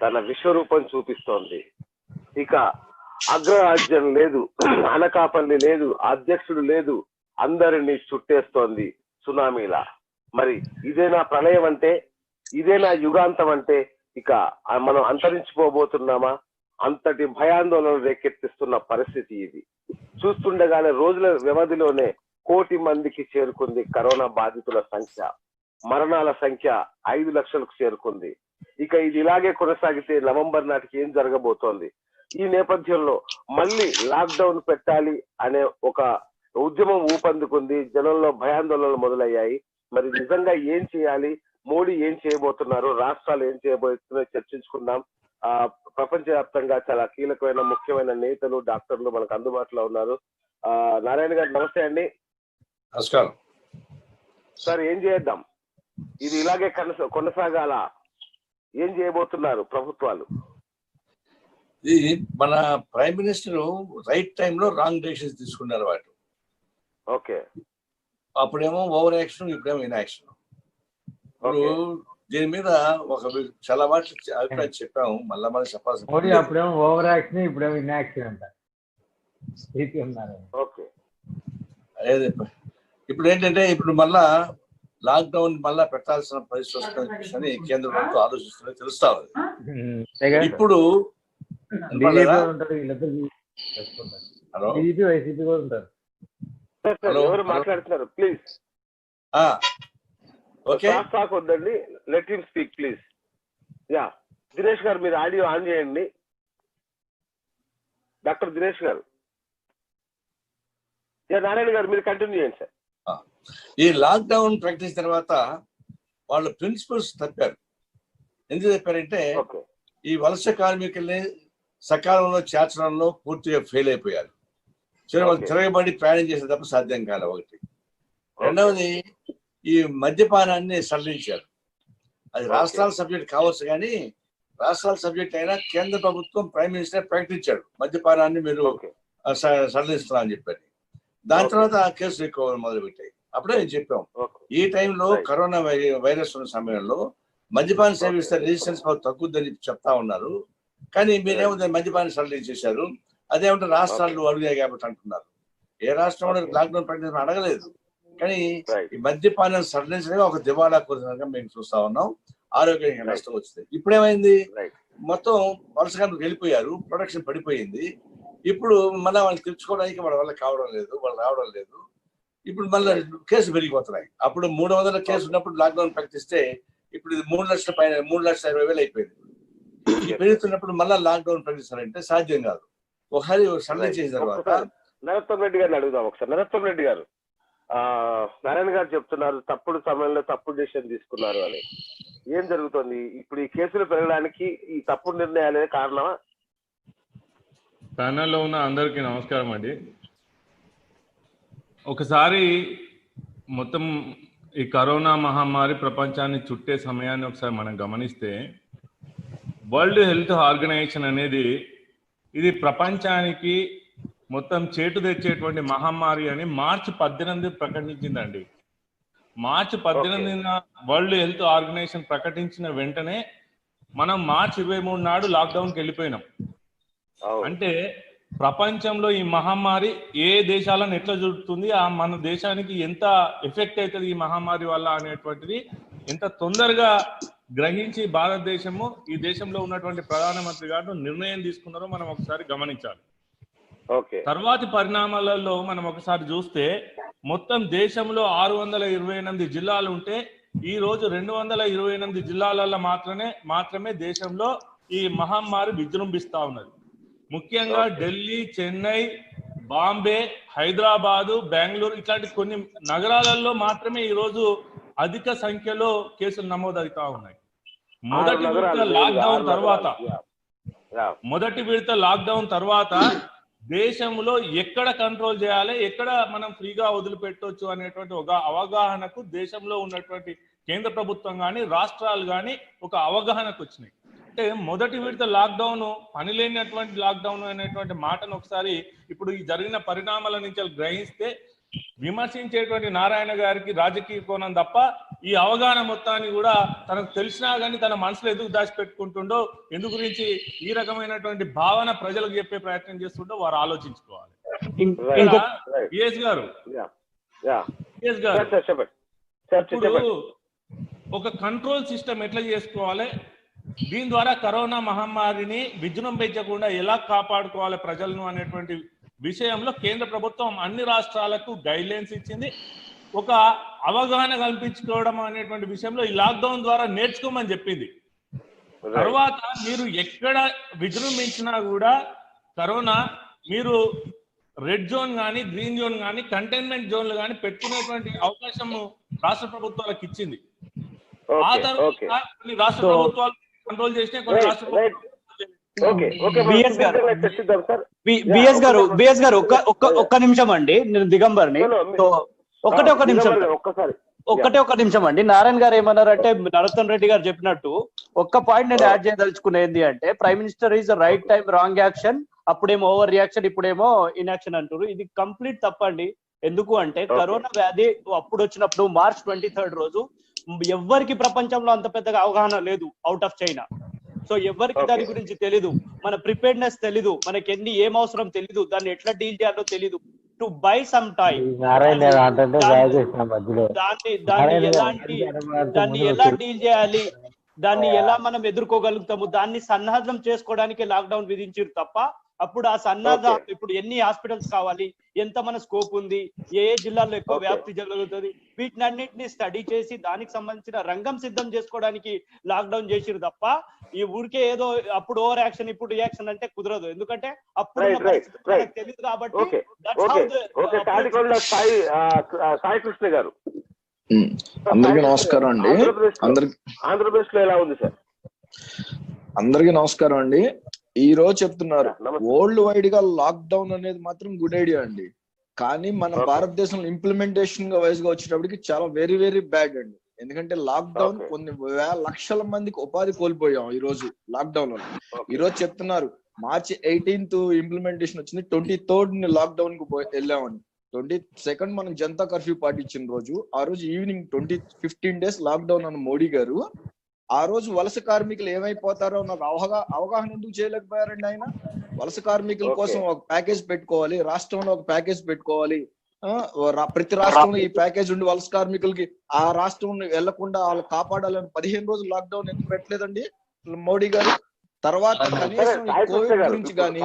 తన విశ్వరూపం చూపిస్తోంది. ఇక అగ్రరాజ్యం లేదు, అనకాపల్లి లేదు, అధ్యక్షుడు లేదు, అందరినీ చుట్టేస్తోంది సునామీలా. మరి ఇదేనా ప్రళయం అంటే? ఇదేనా యుగాంతం అంటే? ఇక మనం అంతరించిపోబోతున్నామా? అంతటి భయాందోళన రేకెత్తిస్తున్న పరిస్థితి ఇది. చూస్తుండగానే రోజుల వ్యవధిలోనే 1 కోటి మందికి చేరుకుంది కరోనా బాధితుల సంఖ్య. మరణాల సంఖ్య 5 లక్షలకు చేరుకుంది. ఇక ఇది ఇలాగే కొనసాగితే నవంబర్ నాటికి ఏం జరగబోతోంది? ఈ నేపథ్యంలో మళ్ళీ లాక్డౌన్ పెట్టాలి అనే ఒక ఉద్యమం ఊపందుకుంది. జనంలో భయాందోళనలు మొదలయ్యాయి. మరి నిజంగా ఏం చేయాలి? మోడీ ఏం చేయబోతున్నారు? రాష్ట్రాలు ఏం చేయబోతున్నాయో చర్చించుకుందాం. ప్రపంచవ్యాప్తంగా చాలా కీలకమైన ముఖ్యమైన నేతలు, డాక్టర్లు మనకు అందుబాటులో ఉన్నారు. నారాయణ గారు నమస్తే అండి. నమస్కారం సార్. ఏం చేద్దాం? ఇది ఇలాగే కొనసాగాల? ఏం చేయబోతున్నారు ప్రభుత్వాలు? ఇది మన ప్రైమ్ మినిస్టర్ రైట్ టైంలో రాంగ్ డెసిషన్స్ తీసుకున్నారు. వాటి ఓకే, అప్పుడేమో ఓవర్ యాక్షన్, ఇప్పుడేమో ఇన్యాక్షన్. ఇప్పుడు దీని మీద ఒక చాలా వాటి అభిప్రాయం చెప్పాము. మళ్ళా మనం చెప్పాల్సింది మోడీ అప్పుడేమో ఓవర్ యాక్షన్, ఇప్పుడేమో ఇన్యాక్షన్ అంట. ఓకే, అదే ఇప్పుడు ఏంటంటే ఇప్పుడు మళ్ళా లాక్డౌన్ మళ్ళా పెట్టాల్సిన పరిస్థితి వస్తుందని కేంద్ర ప్రభుత్వం ఆలోచిస్తుందని తెలుస్తా ఉంది. ఇప్పుడు ఎవరు మాట్లాడుతున్నారు? ప్లీజ్ ఓకే, వద్దండి, let him speak please. Yeah, Dinesh గారు మీరు ఆడియో ఆన్ చేయండి. డాక్టర్ దినేష్ గారు. యా, నారాయణ గారు మీరు కంటిన్యూ చేయండి సార్. ఈ లాక్డౌన్ ప్రకటించిన తర్వాత వాళ్ళ ప్రిన్సిపల్స్ తప్పారు. ఎందుకు చెప్పారంటే ఈ వలస కార్మికుల్ని సకాలంలో చేర్చడంలో పూర్తిగా ఫెయిల్ అయిపోయారు. తిరగబడి ప్రయాణం చేసే తప్ప సాధ్యం కాదు ఒకటి. రెండవది ఈ మద్యపానాన్ని సడలించారు. అది రాష్ట్రాల సబ్జెక్ట్ కావచ్చు, కానీ రాష్ట్రాల సబ్జెక్ట్ అయినా కేంద్ర ప్రభుత్వం ప్రైమ్ మినిస్టర్ ప్రకటించాడు మద్యపానాన్ని మీరు సడలిస్తున్నా అని చెప్పారు. దాని తర్వాత కేసులు ఎక్కువ మొదలుపెట్టాయి. అప్పుడే నేను చెప్పాం, ఈ టైంలో కరోనా వైరస్ ఉన్న సమయంలో మద్యపానం సేవిస్తే రెసిస్టెన్స్ పవర్ తగ్గుద్దని చెప్తా ఉన్నారు. కానీ మీరేమో మద్యపానం సడలించేశారు. అదేమంటే రాష్ట్రాలు అడిగాయి కాబట్టి అంటున్నారు. ఏ రాష్ట్రంలో లాక్డౌన్ ప్రకటించడం అడగలేదు. కానీ ఈ మద్యపానం సడలించడమే ఒక దివాళా కోరినగా మేము చూస్తా ఉన్నాం. ఆరోగ్యానికి నష్టం వచ్చింది. ఇప్పుడేమైంది, మొత్తం వలసగా వెళ్ళిపోయారు, ప్రొడక్షన్ పడిపోయింది. ఇప్పుడు మళ్ళీ వాళ్ళని తెచ్చుకోవడానికి వాళ్ళ వల్ల కావడం లేదు, వాళ్ళు రావడం లేదు. ఇప్పుడు మళ్ళీ కేసులు పెరిగిపోతున్నాయి. అప్పుడు 300 కేసులు ఉన్నప్పుడు లాక్డౌన్ ప్రకటిస్తే ఇప్పుడు ఇది 3 లక్షల పైన 3,20,000 అయిపోయింది. పెరుగుతున్నప్పుడు మళ్ళీ లాక్డౌన్ ప్రకటిస్తారంటే సాధ్యం కాదు. ఒకసారి సడలింగ్ చేసిన తర్వాత నరోత్తమ్ రెడ్డి గారిని అడుగుదాం ఒకసారి. నరోత్తమ్ రెడ్డి గారు, నారాయణ గారు చెప్తున్నారు తప్పుడు సమయంలో తప్పుడు డెసిషన్ తీసుకున్నారు అని. ఏం జరుగుతుంది ఇప్పుడు? ఈ కేసులు పెరగడానికి ఈ తప్పుడు నిర్ణయాలే కారణమా? ప్యానెల్లో ఉన్న అందరికీ నమస్కారం అండి. ఒకసారి మొత్తం ఈ కరోనా మహమ్మారి ప్రపంచాన్ని చుట్టే సమయాన్ని ఒకసారి మనం గమనిస్తే, వరల్డ్ హెల్త్ ఆర్గనైజేషన్ అనేది ఇది ప్రపంచానికి మొత్తం చేటు తెచ్చేటువంటి మహమ్మారి అని మార్చి 18 ప్రకటించిందండి. మార్చి 18న వరల్డ్ హెల్త్ ఆర్గనైజేషన్ ప్రకటించిన వెంటనే మనం మార్చి 23 నాడు లాక్డౌన్కి వెళ్ళిపోయినాం. అంటే ప్రపంచంలో ఈ మహమ్మారి ఏ దేశాలను ఎట్లా జరుగుతుంది, ఆ మన దేశానికి ఎంత ఎఫెక్ట్ అవుతుంది ఈ మహమ్మారి వల్ల అనేటువంటిది ఎంత తొందరగా గ్రహించి భారతదేశము ఈ దేశంలో ఉన్నటువంటి ప్రధానమంత్రి గారు నిర్ణయం తీసుకున్నారో మనం ఒకసారి గమనించాలి. తర్వాతి పరిణామాలలో మనం ఒకసారి చూస్తే మొత్తం దేశంలో 628 జిల్లాలు ఉంటే ఈ రోజు 228 జిల్లాలలో మాత్రమే దేశంలో ఈ మహమ్మారి విజృంభిస్తా ఉన్నది. ముఖ్యంగా ఢిల్లీ, చెన్నై, బాంబే, హైదరాబాదు, బెంగళూరు ఇట్లాంటి కొన్ని నగరాలలో మాత్రమే ఈరోజు అధిక సంఖ్యలో కేసులు నమోదవుతా ఉన్నాయి. మొదటి విడత లాక్డౌన్ తర్వాత దేశంలో ఎక్కడ కంట్రోల్ చేయాలి, ఎక్కడ మనం ఫ్రీగా వదిలిపెట్టవచ్చు అనేటువంటి ఒక అవగాహనకు దేశంలో ఉన్నటువంటి కేంద్ర ప్రభుత్వం కానీ రాష్ట్రాలు కానీ ఒక అవగాహనకు వచ్చినాయి. అంటే మొదటి విడత లాక్డౌన్ పని లేనటువంటి లాక్డౌన్ అనేటువంటి మాటను ఒకసారి ఇప్పుడు ఈ జరిగిన పరిణామాల నుంచి గ్రహిస్తే విమర్శించేటువంటి నారాయణ గారికి రాజకీయ కోణం తప్ప ఈ అవగాహన మొత్తాన్ని కూడా తనకు తెలిసినా కానీ తన మనసులో ఎందుకు దాచిపెట్టుకుంటుండో, ఎందు గురించి ఈ రకమైనటువంటి భావన ప్రజలకు చెప్పే ప్రయత్నం చేస్తుండో వారు ఆలోచించుకోవాలి. బిఎస్ గారు ఇప్పుడు ఒక కంట్రోల్ సిస్టమ్ ఎట్లా చేసుకోవాలి, దీని ద్వారా కరోనా మహమ్మారిని విజృంభించకుండా ఎలా కాపాడుకోవాలి ప్రజలను అనేటువంటి విషయంలో కేంద్ర ప్రభుత్వం అన్ని రాష్ట్రాలకు గైడ్ లైన్స్ ఇచ్చింది. ఒక అవగాహన కల్పించుకోవడం అనేటువంటి విషయంలో ఈ లాక్డౌన్ ద్వారా నేర్చుకోమని చెప్పింది. తర్వాత మీరు ఎక్కడ విజృంభించినా కూడా కరోనా, మీరు రెడ్ జోన్ కానీ గ్రీన్ జోన్ కానీ కంటైన్మెంట్ జోన్లు కానీ పెట్టుకునేటువంటి అవకాశం రాష్ట్ర ప్రభుత్వాలకు ఇచ్చింది. ఆ తర్వాత కొన్ని రాష్ట్ర ప్రభుత్వాలు కంట్రోల్ చేసినా, కొన్ని రాష్ట్ర బిఎస్ గారు ఒక్క నిమిషం అండి, నేను దిగంబర్ని. ఒక్క నిమిషం అండి. నారాయణ గారు ఏమన్నారంటే, నరోత్తమ్ రెడ్డి గారు చెప్పినట్టు ఒక్క పాయింట్ నేను యాడ్ చేయదలుచుకునేది అంటే, prime minister is right time wrong action, అప్పుడేమో ఓవర్ రియాక్షన్, ఇప్పుడేమో ఇన్యాక్షన్ అంటారు. ఇది కంప్లీట్ తప్పండి. ఎందుకు అంటే కరోనా వ్యాధి అప్పుడు వచ్చినప్పుడు March 23 రోజు ఎవ్వరికి ప్రపంచంలో అంత పెద్దగా అవగాహన లేదు అవుట్ ఆఫ్ చైనా. సో ఎవరికి దాని గురించి తెలీదు, మన ప్రిపేర్నెస్ తెలీదు, మనకి ఏం అవసరం తెలీదు, దాన్ని ఎట్లా డీల్ చేయాలో తెలీదు. టు బై సమ్ టైం దాన్ని ఎలా డీల్ చేయాలి, దాన్ని ఎలా మనం ఎదుర్కోగలుగుతాము, దాన్ని సన్నద్ధం చేసుకోవడానికి లాక్డౌన్ విధించారు తప్ప, అప్పుడు ఆ సన్నద్ధ ఇప్పుడు ఎన్ని హాస్పిటల్స్ కావాలి, ఎంత మన స్కోప్ ఉంది, ఏ జిల్లాల్లో ఎక్కువ వ్యాప్తి జరుగుతుంది, వీటినన్నింటినీ స్టడీ చేసి దానికి సంబంధించిన రంగం సిద్ధం చేసుకోవడానికి లాక్డౌన్ చేసిరు తప్ప ఈ ఊరికే ఏదో అప్పుడు ఓవర్ యాక్షన్ ఇప్పుడు రియాక్షన్ అంటే కుదరదు. ఎందుకంటే అప్పుడు తెలియదు కాబట్టి. సాయి కృష్ణ గారు, అందరికీ నమస్కారం అండి. ఆంధ్రప్రదేశ్ లో ఎలా ఉంది సార్? అందరికీ నమస్కారం అండి. ఈ రోజు చెప్తున్నారు వరల్డ్ వైడ్ గా లాక్డౌన్ అనేది మాత్రం గుడ్ ఐడియా అండి. కానీ మన భారతదేశంలో ఇంప్లిమెంటేషన్ వైజ్ గా వచ్చేటప్పటికి చాలా వెరీ వెరీ బ్యాడ్ అండి. ఎందుకంటే లాక్డౌన్ కొన్ని లక్షల మందికి ఉపాధి కోల్పోయాం ఈ రోజు లాక్డౌన్ లో. ఈ రోజు చెప్తున్నారు March 18th ఇంప్లిమెంటేషన్ వచ్చింది, 23rd లాక్డౌన్ కు వెళ్ళామని. 22nd మనం జనతా కర్ఫ్యూ పాటించిన రోజు, ఆ రోజు ఈవినింగ్ 15 days లాక్డౌన్ అన్న మోడీ గారు. ఆ రోజు వలస కార్మికులు ఏమైపోతారో నాకు అవగాహన ఎందుకు చేయలేకపోయారండి ఆయన? వలస కార్మికుల కోసం ఒక ప్యాకేజ్ పెట్టుకోవాలి, రాష్ట్రంలో ఒక ప్యాకేజ్ పెట్టుకోవాలి, ప్రతి రాష్ట్రంలో ఈ ప్యాకేజ్ ఉండి వలస కార్మికులకి ఆ రాష్ట్రం వెళ్లకుండా వాళ్ళు కాపాడాలని 15 రోజులు లాక్డౌన్ ఎందుకు పెట్టలేదండి మోడీ గారు? తర్వాత కనీసం కోవిడ్ గురించి కానీ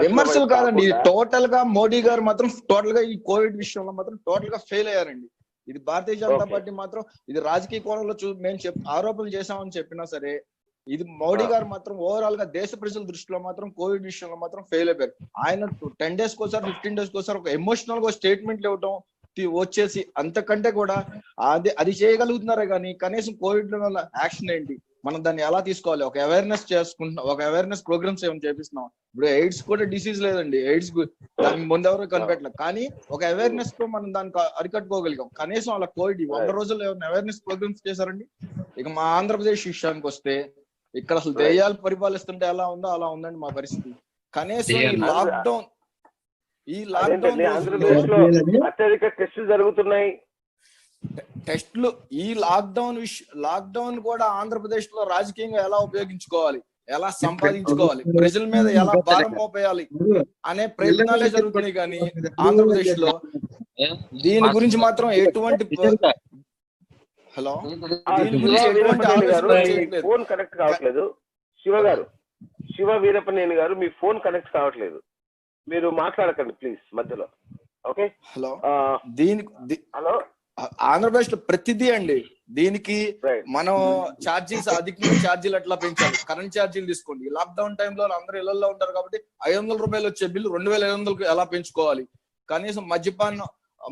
విమర్శలు కాదండి, టోటల్ గా మోడీ గారు మాత్రం టోటల్ గా ఈ కోవిడ్ విషయంలో మాత్రం టోటల్ గా ఫెయిల్ అయ్యారండి. ఇది భారతీయ జనతా పార్టీ మాత్రం ఇది రాజకీయ కోణంలో మేము ఆరోపణలు చేశామని చెప్పినా సరే, ఇది మోడీ గారు మాత్రం ఓవరాల్ గా దేశ ప్రజల దృష్టిలో మాత్రం కోవిడ్ విషయంలో మాత్రం ఫెయిల్ అయిపోయారు. ఆయన 10 days కోసారి 15 days కోసారి ఒక ఎమోషనల్ గా స్టేట్మెంట్లు ఇవ్వటం వచ్చేసి అంతకంటే కూడా అది చేయగలుగుతున్నారే కానీ కనీసం కోవిడ్ వల్ల యాక్షన్ ఏంటి, మనం దాన్ని ఎలా తీసుకోవాలి, ఒక అవేర్నెస్ చేసుకుంటున్నాం, ఒక అవేర్నెస్ ప్రోగ్రామ్స్ ఏమైనా చేపిస్తున్నాం. ఇప్పుడు ఎయిడ్స్ కూడా డిసీజ్ లేదండి, ఎయిడ్స్ దానికి ముందెవరో కనిపెట్టలేదు, కానీ ఒక అవేర్నెస్ తో మనం దానికి అరికట్టుకోగలిగాం. కనీసం అలా కోవిడ్ 100 రోజుల్లో ఏమైనా అవేర్నెస్ ప్రోగ్రామ్స్ చేశారండి? ఇక మా ఆంధ్రప్రదేశ్ విషయానికి వస్తే, ఇక్కడ అసలు దెయ్యాలు పరిపాలిస్తుంటే ఎలా ఉందో అలా ఉందండి మా పరిస్థితి. కనీసం ఈ లాక్డౌన్ అత్యధిక టెస్టులు జరుగుతున్నాయి. టెస్టులు ఈ లాక్డౌన్ కూడా ఆంధ్రప్రదేశ్ లో రాజకీయంగా ఎలా ఉపయోగించుకోవాలి, ఎలా సంపాదించుకోవాలి, ప్రజల మీద ఎలా భారం మోపేయాలి అనే ప్రయత్నాలే జరుగుతున్నాయి. కానీ ఆంధ్రప్రదేశ్ లో దీని గురించి మాత్రం ఎటువంటి ఫోన్ కనెక్ట్ కావట్లేదు. శివ వీరప్పనేని గారు, మీ ఫోన్ కనెక్ట్ కావట్లేదు, మీరు మాట్లాడకండి ప్లీజ్ మధ్యలో. Okay, hello. హలో, ఆంధ్రప్రదేశ్ లో ప్రతిదీ అండి. దీనికి మనం ఛార్జీస్ అధికంగా ఛార్జీలు ఎట్లా పెంచాలి, కరెంట్ ఛార్జీలు తీసుకోండి. లాక్డౌన్ టైంలో అందరూ ఇళ్లలో ఉంటారు కాబట్టి 500 రూపాయలు వచ్చే బిల్లు 2500 ఎలా పెంచుకోవాలి. కనీసం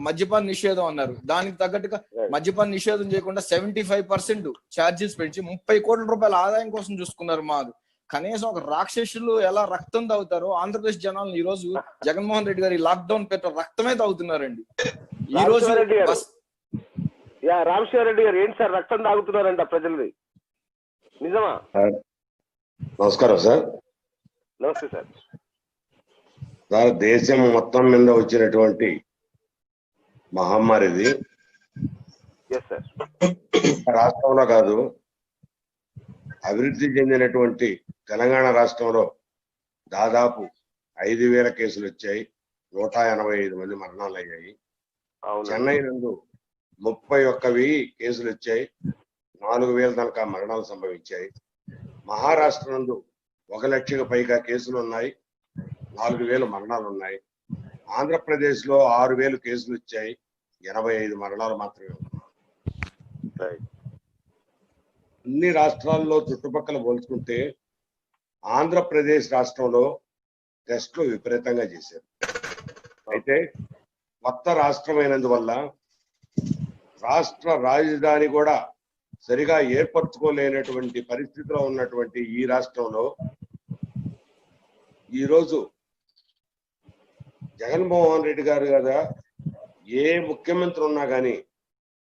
మద్యపాన నిషేధం అన్నారు, దానికి తగ్గట్టుగా మద్యపాన నిషేధం చేయకుండా 75% ఛార్జీస్ పెంచి 30 కోట్ల రూపాయల ఆదాయం కోసం చూసుకున్నారు. మాది కనీసం ఒక రాక్షసులు ఎలా రక్తం తాగుతారో ఆంధ్రప్రదేశ్ జనాలను ఈ రోజు జగన్మోహన్ రెడ్డి గారు ఈ లాక్డౌన్ పెట్ట రక్తమే తాగుతున్నారండి. ఈ రోజు రామశివర్ రెడ్డి గారు ఏంటి సార్ రక్తం తాగుతున్నారంట ప్రజలది, నిజమా? నమస్కారం సార్. నమస్తే సార్. దేశం మొత్తం మీద వచ్చినటువంటి మహమ్మారిది ఎస్ సార్. రాష్ట్రంలో కాదు, అభివృద్ధి చెందినటువంటి తెలంగాణ రాష్ట్రంలో దాదాపు 5,000 కేసులు వచ్చాయి, 185 మంది మరణాలు అయ్యాయి. అవును. చెన్నై నందు 31,000 కేసులు వచ్చాయి, 4,000 దాకా మరణాలు సంభవించాయి. మహారాష్ట్ర నందు 1,00,000 పైగా కేసులు ఉన్నాయి, 4,000 మరణాలు ఉన్నాయి. ఆంధ్రప్రదేశ్ లో 6,000 కేసులు వచ్చాయి, 85 మరణాలు మాత్రమే ఉన్నాయి. రైట్. అన్ని రాష్ట్రాల్లో చుట్టుపక్కల పోల్చుకుంటే ఆంధ్రప్రదేశ్ రాష్ట్రంలో టెస్టులు విపరీతంగా చేశారు. అయితే కొత్త రాష్ట్రమైనందువల్ల రాష్ట్ర రాజధాని కూడా సరిగా ఏర్పరచుకోలేనటువంటి పరిస్థితిలో ఉన్నటువంటి ఈ రాష్ట్రంలో ఈరోజు జగన్మోహన్ రెడ్డి గారు కదా, ఏ ముఖ్యమంత్రి ఉన్నా కానీ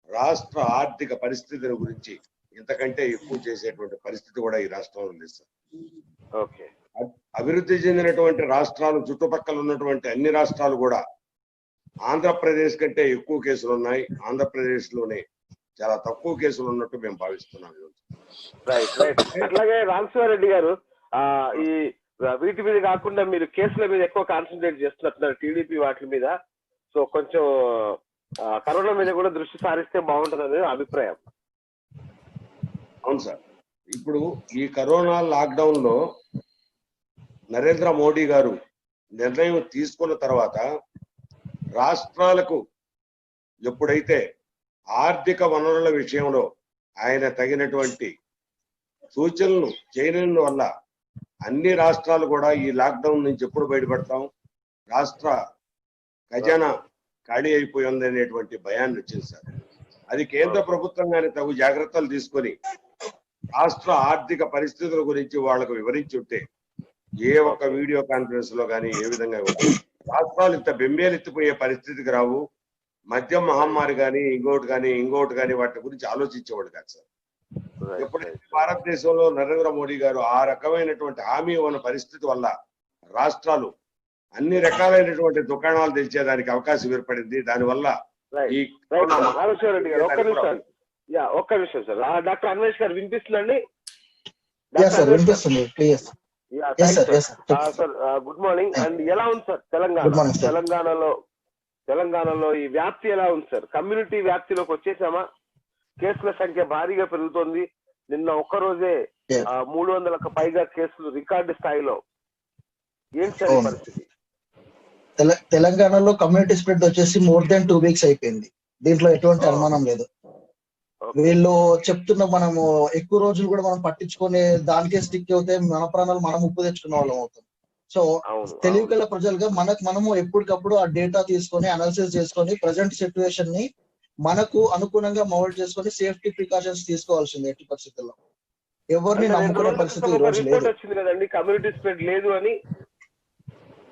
రాష్ట్ర ఆర్థిక పరిస్థితిని గురించి ఇంతకంటే ఎక్కువ చేసేటువంటి పరిస్థితి కూడా ఈ రాష్ట్రంలో లేదు సార్. ఓకే. అభివృద్ధి చెందినటువంటి రాష్ట్రాలు, చుట్టుపక్కల ఉన్నటువంటి అన్ని రాష్ట్రాలు కూడా ఆంధ్రప్రదేశ్ కంటే ఎక్కువ కేసులు ఉన్నాయి, ఆంధ్రప్రదేశ్ లోనే చాలా తక్కువ కేసులు ఉన్నట్టు మేము భావిస్తున్నాం. Right right. అట్లాగే రామశివారెడ్డి గారు, ఈ వీటి మీద కాకుండా మీరు కేసుల మీద ఎక్కువ కాన్సన్ట్రేట్ చేస్తున్నారు టీడీపీ వాటి మీద. సో కొంచెం కరోనా మీద కూడా దృష్టి సారిస్తే బాగుంటుంది అనేది అభిప్రాయం. అవును సార్. ఇప్పుడు ఈ కరోనా లాక్డౌన్ లో నరేంద్ర మోడీ గారు నిర్ణయం తీసుకున్న తర్వాత రాష్ట్రాలకు ఎప్పుడైతే ఆర్థిక వనరుల విషయంలో ఆయన తగినటువంటి సూచనలు చేయడం వల్ల అన్ని రాష్ట్రాలు కూడా ఈ లాక్డౌన్ నుంచి ఎప్పుడు బయటపడతాం, రాష్ట్ర ఖజానా ఖాళీ అయిపోయింది అనేటువంటి భయాన్ని వచ్చింది సార్. అది కేంద్ర ప్రభుత్వం కానీ తగు జాగ్రత్తలు తీసుకొని రాష్ట్ర ఆర్థిక పరిస్థితుల గురించి వాళ్ళకు వివరించి ఉంటే ఏ ఒక్క వీడియో కాన్ఫరెన్స్ లో కానీ ఏ విధంగా రాష్ట్రాలు ఇంత బెంబేలెత్తిపోయే పరిస్థితికి రావు. మద్యం మహమ్మారి కానీ ఇంకోటి కానీ వాటి గురించి ఆలోచించేవాడు కాదు సార్. ఎప్పుడైతే భారతదేశంలో నరేంద్ర మోడీ గారు ఆ రకమైనటువంటి హామీ ఉన్న పరిస్థితి వల్ల రాష్ట్రాలు అన్ని రకాలైనటువంటి దుకాణాలు తెచ్చేదానికి అవకాశం ఏర్పడింది. దానివల్ల ఈ రామశివారెడ్డి గారు ఒక్క నిమిషం సార్. డాక్టర్ అన్వేష్ గారు వినిపిస్తుందండి? Sir good morning. అండ్ ఎలా ఉంది సార్ తెలంగాణలో ఈ వ్యాప్తి ఎలా ఉంది సార్? కమ్యూనిటీ వ్యాప్తిలోకి వచ్చేసామా? కేసుల సంఖ్య భారీగా పెరుగుతోంది. నిన్న ఒక్కరోజే 300కు పైగా కేసులు రికార్డు స్థాయిలో. ఏంటి సార్ ఈ పరిస్థితి? తెలంగాణలో కమ్యూనిటీ స్ప్రెడ్ వచ్చేసి మోర్ దెన్ 2 వీక్స్ అయిపోయింది. దీంట్లో ఎటువంటి అనుమానం లేదు. వీళ్ళు చెప్తున్న మనము ఎక్కువ రోజులు కూడా మనం పట్టించుకొని దానికే స్టిక్ అవుతే మన ప్రాణాలు మనం ఉప్పు తెచ్చుకున్న వాళ్ళం అవుతాం. సో తెలివిగల ప్రజలుగా మనము ఎప్పటికప్పుడు ఆ డేటా తీసుకొని అనాలిసిస్ చేసుకొని ప్రజెంట్ సిచ్యువేషన్ ని మనకు అనుగుణంగా మౌల్డ్ చేసుకొని సేఫ్టీ ప్రికాషన్స్ తీసుకోవాల్సింది. ఎట్టి పరిస్థితుల్లో ఎవరిని నమ్ముకునే పరిస్థితి ఈ రోజు లేదు. కమ్యూనిటీ స్ప్రెడ్ లేదు అని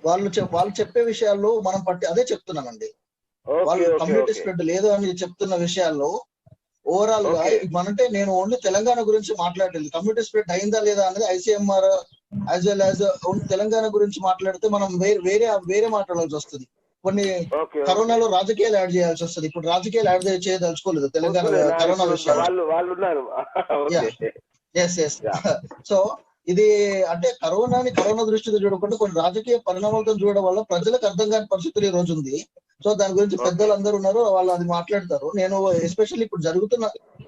వాళ్ళు చెప్పే విషయాల్లో మనం అదే చెప్తున్నామండి. వాళ్ళు కమ్యూనిటీ స్ప్రెడ్ లేదు అని చెప్తున్న విషయాల్లో ఓవరాల్ గా మనంటే నేను ఓన్లీ తెలంగాణ గురించి మాట్లాడలేదు. కమ్యూనిటీ స్ప్రెడ్ అయిందా లేదా అనేది ICMR as well as Telangana గురించి మాట్లాడితే మనం వేరే మాట్లాడాల్సి వస్తుంది. కొన్ని కరోనాలో రాజకీయాలు యాడ్ చేయాల్సి వస్తుంది. ఇప్పుడు రాజకీయాలు యాడ్ చేయదలుచుకోలేదు తెలంగాణ కరోనా విషయాలు. సో ఇది అంటే కరోనా దృష్టితో చూడకుండా కొన్ని రాజకీయ పరిణామాలతో చూడడం వల్ల ప్రజలకు అర్థం కాని పరిస్థితులు ఈ రోజు ఉంది. సో దాని గురించి పెద్దలు అందరూ ఉన్నారు, వాళ్ళు అది మాట్లాడతారు. నేను ఎస్పెషల్లీ ఇప్పుడు జరుగుతున్న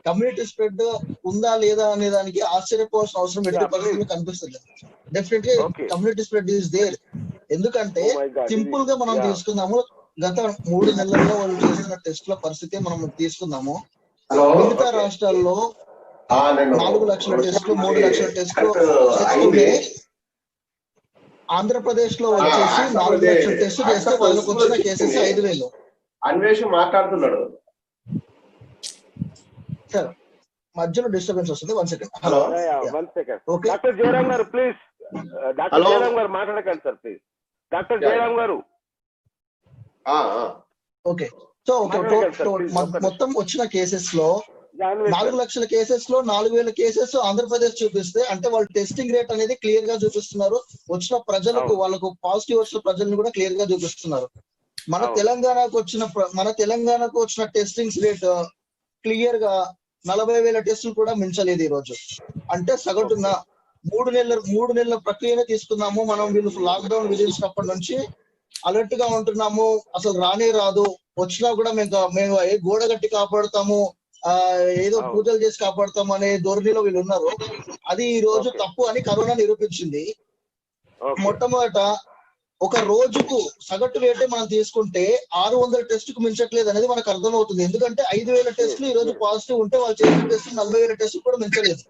కమ్యూనిటీ స్ప్రెడ్ ఉందా లేదా అనే దానికి ఆశ్చర్యపోవాల్సిన అవసరం ఎట్టి పరిస్థితుల్లో కనిపిస్తుంది. Definitely community spread is there. ఎందుకంటే సింపుల్ గా మనం తీసుకుందాము, గత 3 నెలల్లో వాళ్ళు చేసిన టెస్ట్ల పరిస్థితి మనం తీసుకుందాము. మిగతా రాష్ట్రాల్లో 4 లక్షల టెస్టులు 3 లక్షల టెస్టులు చేస్తుంటే ఆంధ్రప్రదేశ్ లో వచ్చేసి 4 లక్షల టెస్ట్ చేస్తే వాళ్ళకి వచ్చిన కేసెస్ 5,000. అన్వేష్ మాట్లాడుతున్నాడు సార్, మధ్యలో డిస్టర్బెన్స్ వస్తుంది. 1 సెకండ్. హలో, డాక్టర్ జయరాం గారు ప్లీజ్. డాక్టర్ జయరాం గారు మాట్లాడకండి సార్ ప్లీజ్. డాక్టర్ జయరాం గారు ఓకే. సో మొత్తం వచ్చిన కేసెస్ లో 4 లక్షల కేసెస్ లో 4,000 కేసెస్ ఆంధ్రప్రదేశ్ చూపిస్తే, అంటే వాళ్ళు టెస్టింగ్ రేట్ అనేది క్లియర్ గా చూపిస్తున్నారు. వచ్చిన ప్రజలకు వాళ్ళకు పాజిటివ్ వచ్చిన ప్రజలను కూడా క్లియర్ గా చూపిస్తున్నారు. మన తెలంగాణకు వచ్చిన టెస్టింగ్స్ రేట్ క్లియర్ గా 40,000 టెస్టులు కూడా మించలేదు ఈ రోజు. అంటే సగటున 3 నెలల ప్రక్రియనే తీసుకున్నాము మనం. వీళ్ళు లాక్డౌన్ విధించినప్పటి నుంచి అలర్ట్ గా ఉంటున్నాము, అసలు రానే రాదు, వచ్చినా కూడా మేము గోడ కట్టి కాపాడుతాము, ఏదో పూజలు చేసి కాపాడుతాము అనే ధోరణిలో వీళ్ళు ఉన్నారు. అది ఈ రోజు తప్పు అని కరోనా నిరూపించింది. మొట్టమొదట ఒక రోజుకు సగటు రేటే మనం తీసుకుంటే 600 టెస్టుకు మించట్లేదు అనేది మనకు అర్థమవుతుంది. ఎందుకంటే 5,000 టెస్టులు ఈ రోజు పాజిటివ్ ఉంటే వాళ్ళు చేసిన టెస్టులు 40,000 టెస్టులు కూడా మించలేదు.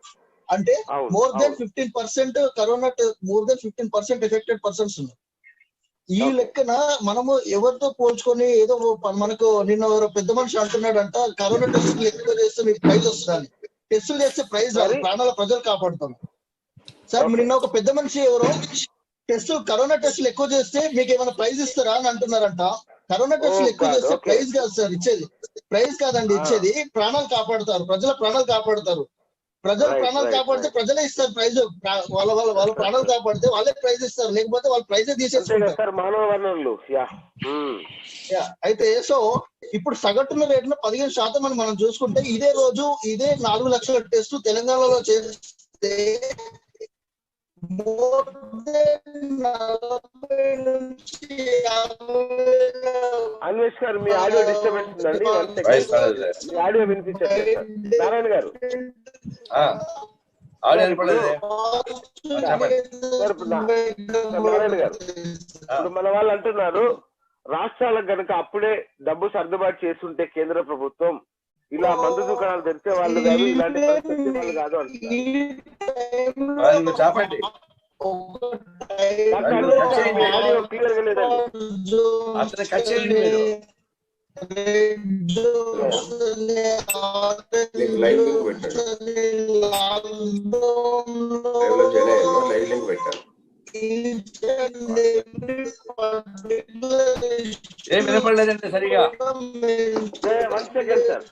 అంటే more than 15% corona, more than 15% affected persons ఉన్నారు. ఈ లెక్కన మనము ఎవరితో పోల్చుకొని ఏదో మనకు నిన్న పెద్ద మనిషి అంటున్నాడంట కరోనా టెస్టులు ఎక్కువ చేస్తే మీకు ప్రైజ్ వస్తుందని. టెస్టులు చేస్తే ప్రైజ్ రాదు, ప్రాణాల ప్రజలు కాపాడుతాం సార్. నిన్న ఒక పెద్ద మనిషి ఎవరో కరోనా టెస్టులు ఎక్కువ చేస్తే మీకు ఏమైనా ప్రైజ్ ఇస్తారా అని అంటున్నారంట. కరోనా టెస్టులు ఎక్కువ చేస్తే ప్రైజ్ కాదు సార్ ఇచ్చేది, ప్రైజ్ కాదండి ఇచ్చేది, ప్రాణాలు కాపాడుతారు, ప్రజల ప్రాణాలు కాపాడుతారు. ప్రజలు ప్రాణాలు కాపాడితే ప్రజలే ఇస్తారు ప్రైజ్. వాళ్ళ ప్రాణాలు కాపాడితే వాళ్ళే ప్రైజ్ ఇస్తారు, లేకపోతే వాళ్ళు ప్రైజే తీసేసుకుంటారు. అయితే సో ఇప్పుడు సగటున రేటులో 15% అని మనం చూసుకుంటే ఇదే రోజు ఇదే 4 లక్షల టెస్టు తెలంగాణలో చేస్తే అన్వేష్ గారు మీ ఆడియో డిస్టర్బెన్స్ ఉందండి, ఆడియో వినిపించట్లేదు. నారాయణ గారు నారాయణ గారు ఇప్పుడు మన వాళ్ళు అంటున్నారు రాష్ట్రాలకు గనక అప్పుడే డబ్బు సర్దుబాటు చేస్తుంటే కేంద్ర ప్రభుత్వం ఇలా మందు దుకాణాలు తెరిచే వాళ్ళు కాదు, ఇలాంటి పరిస్థితి వాళ్ళు కాదు అంటున్నారు. చెప్పండి క్లియర్ గా లేదండి అతను కచ్చేయండి మీరు. లైవ్ లింక్ పెట్టారు. ఏం వినపడలేదంటే సరిగా. 1 సెకండ్ సార్.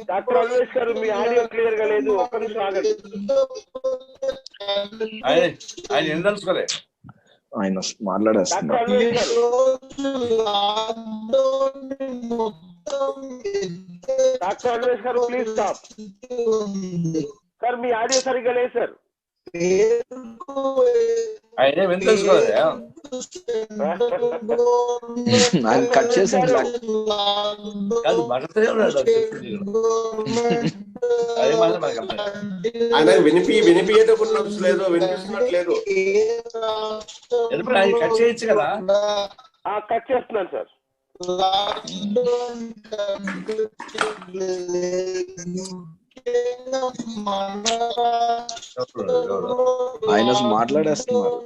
డాక్టర్ అన్వేష్ గారు మీ ఆడియో క్లియర్ గా లేదు, ఒక్క నిమిషం ఆగండి. ఆయన ఎందలుచుకోలే, ఆయన మాట్లాడేస్తున్నారు. డాక్టర్ అన్వేష్ గారు please stop sir, me audio సరిగ్గా లేదు సార్. ఆయన ఎందలుచుకోలే, ఆయన కట్ చేసాడు కాదు భగతనే ఉన్నాడు. అదే మాట ఆయన వినిపించేటప్పుడు లేదు, వినిపిస్తున్నట్లేదు. ఆయన కట్ చేయొచ్చు కదా. కట్ చేస్తున్నాను సార్. ఆయన మాట్లాడేస్తున్నారు.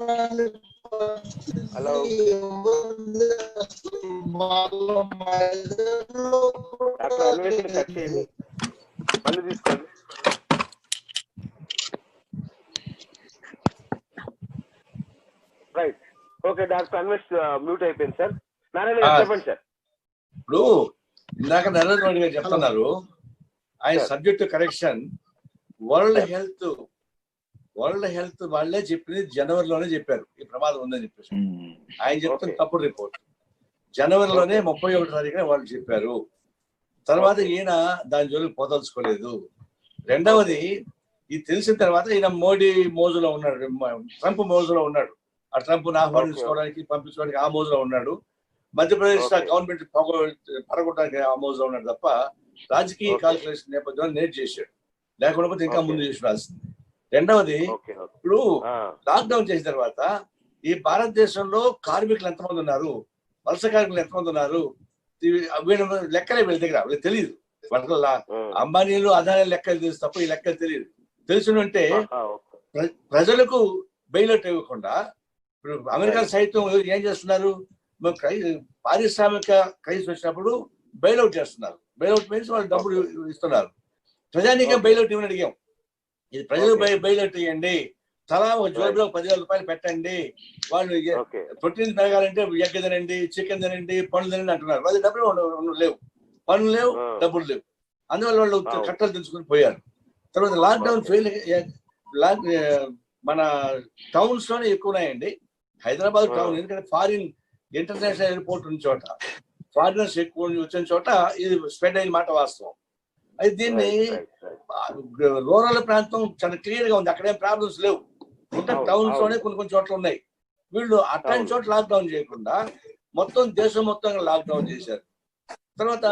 హలో డాక్టర్ అన్వేష్ కట్ చేయండి, మళ్ళీ తీసుకోండి. Right, okay. Doctor Anvesh mute అయిపోయింది సార్. నారాయణ గారు చెప్పండి సార్. ఇప్పుడు ఇందాక నరేంద్ర మోడీ గారు చెప్తున్నారు ఆయన సబ్జెక్ట్ కరెక్షన్. వరల్డ్ హెల్త్ వాళ్ళే చెప్పింది జనవరిలోనే చెప్పారు ఈ ప్రమాదం ఉందని చెప్పేసి. ఆయన చెప్తున్న తప్పుడు రిపోర్ట్. జనవరిలోనే 31వ తారీఖున వాళ్ళు చెప్పారు. తర్వాత ఈయన దాని జోలికి పోదలుచుకోలేదు. రెండవది ఇది తెలిసిన తర్వాత ఈయన మోడీ మోజులో ఉన్నాడు, ట్రంప్ మోజులో ఉన్నాడు. ఆ ట్రంప్ను ఆహ్వానించుకోవడానికి పంపించుకోవడానికి ఆ మోజులో ఉన్నాడు. మధ్యప్రదేశ్ గవర్నమెంట్ పడగొట్టడానికి ఆ మోజులో ఉన్నాడు తప్ప రాజకీయ కాల్కులేషన్ నేపథ్యంలో నేట్ చేశాడు. లేకపోతే ఇంకా ముందు చేసి రాసింది. రెండవది ఇప్పుడు లాక్డౌన్ చేసిన తర్వాత ఈ భారతదేశంలో కార్మికులు ఎంతమంది ఉన్నారు, వలస కార్మికులు ఎంతమంది ఉన్నారు, వీళ్ళ లెక్కలే వీళ్ళ దగ్గర వీళ్ళకి తెలియదు. వాళ్ళ అంబానీలు అదానీ లెక్కలు తెలుసు తప్ప ఈ లెక్కలు తెలియదు. తెలుసునంటే ప్రజలకు బెయిలౌట్ ఇవ్వకుండా ఇప్పుడు అమెరికా సైతం ఏం చేస్తున్నారు, పారిశ్రామిక క్రైసిస్ వచ్చినప్పుడు బెయిలౌట్ చేస్తున్నారు. బెయిలౌట్ మీన్స్ వాళ్ళు డబ్బులు ఇస్తున్నారు. ప్రజానీకం బెయిలౌట్ ఇవ్వని అడిగాం. ఇది ప్రజలు బెయిలౌట్ ఇవ్వండి, తలా ఒక జోబులో 10,000 రూపాయలు పెట్టండి, వాళ్ళు ప్రోటీన్ పెరగాలంటే ఎగ్ తినండి, చికెన్ తినండి, పండ్లు తినండి అంటున్నారు. అది డబ్బులు లేవు, పనులు లేవు, డబ్బులు లేవు. అందువల్ల వాళ్ళు కట్టలు తెచ్చుకుని పోయారు. తర్వాత లాక్డౌన్ ఫెయిల్ మన టౌన్స్ లోనే ఎక్కువ ఉన్నాయండి. హైదరాబాద్ టౌన్, ఎందుకంటే ఫారిన్ ఇంటర్నేషనల్ ఎయిర్పోర్ట్ ఉన్న చోట, ఫారినర్స్ ఎక్కువ వచ్చిన చోట ఇది స్ప్రెడ్ అయిన మాట వాస్తవం. అయితే దీన్ని రూరల్ ప్రాంతం చాలా క్లియర్ గా ఉంది, అక్కడేం ప్రాబ్లమ్స్ లేవు. ఇంకా టౌన్స్ లోనే కొన్ని చోట్ల ఉన్నాయి. వీళ్ళు అట్లాంటి చోట్ల లాక్డౌన్ చేయకుండా మొత్తం దేశం మొత్తం లాక్డౌన్ చేశారు. తర్వాత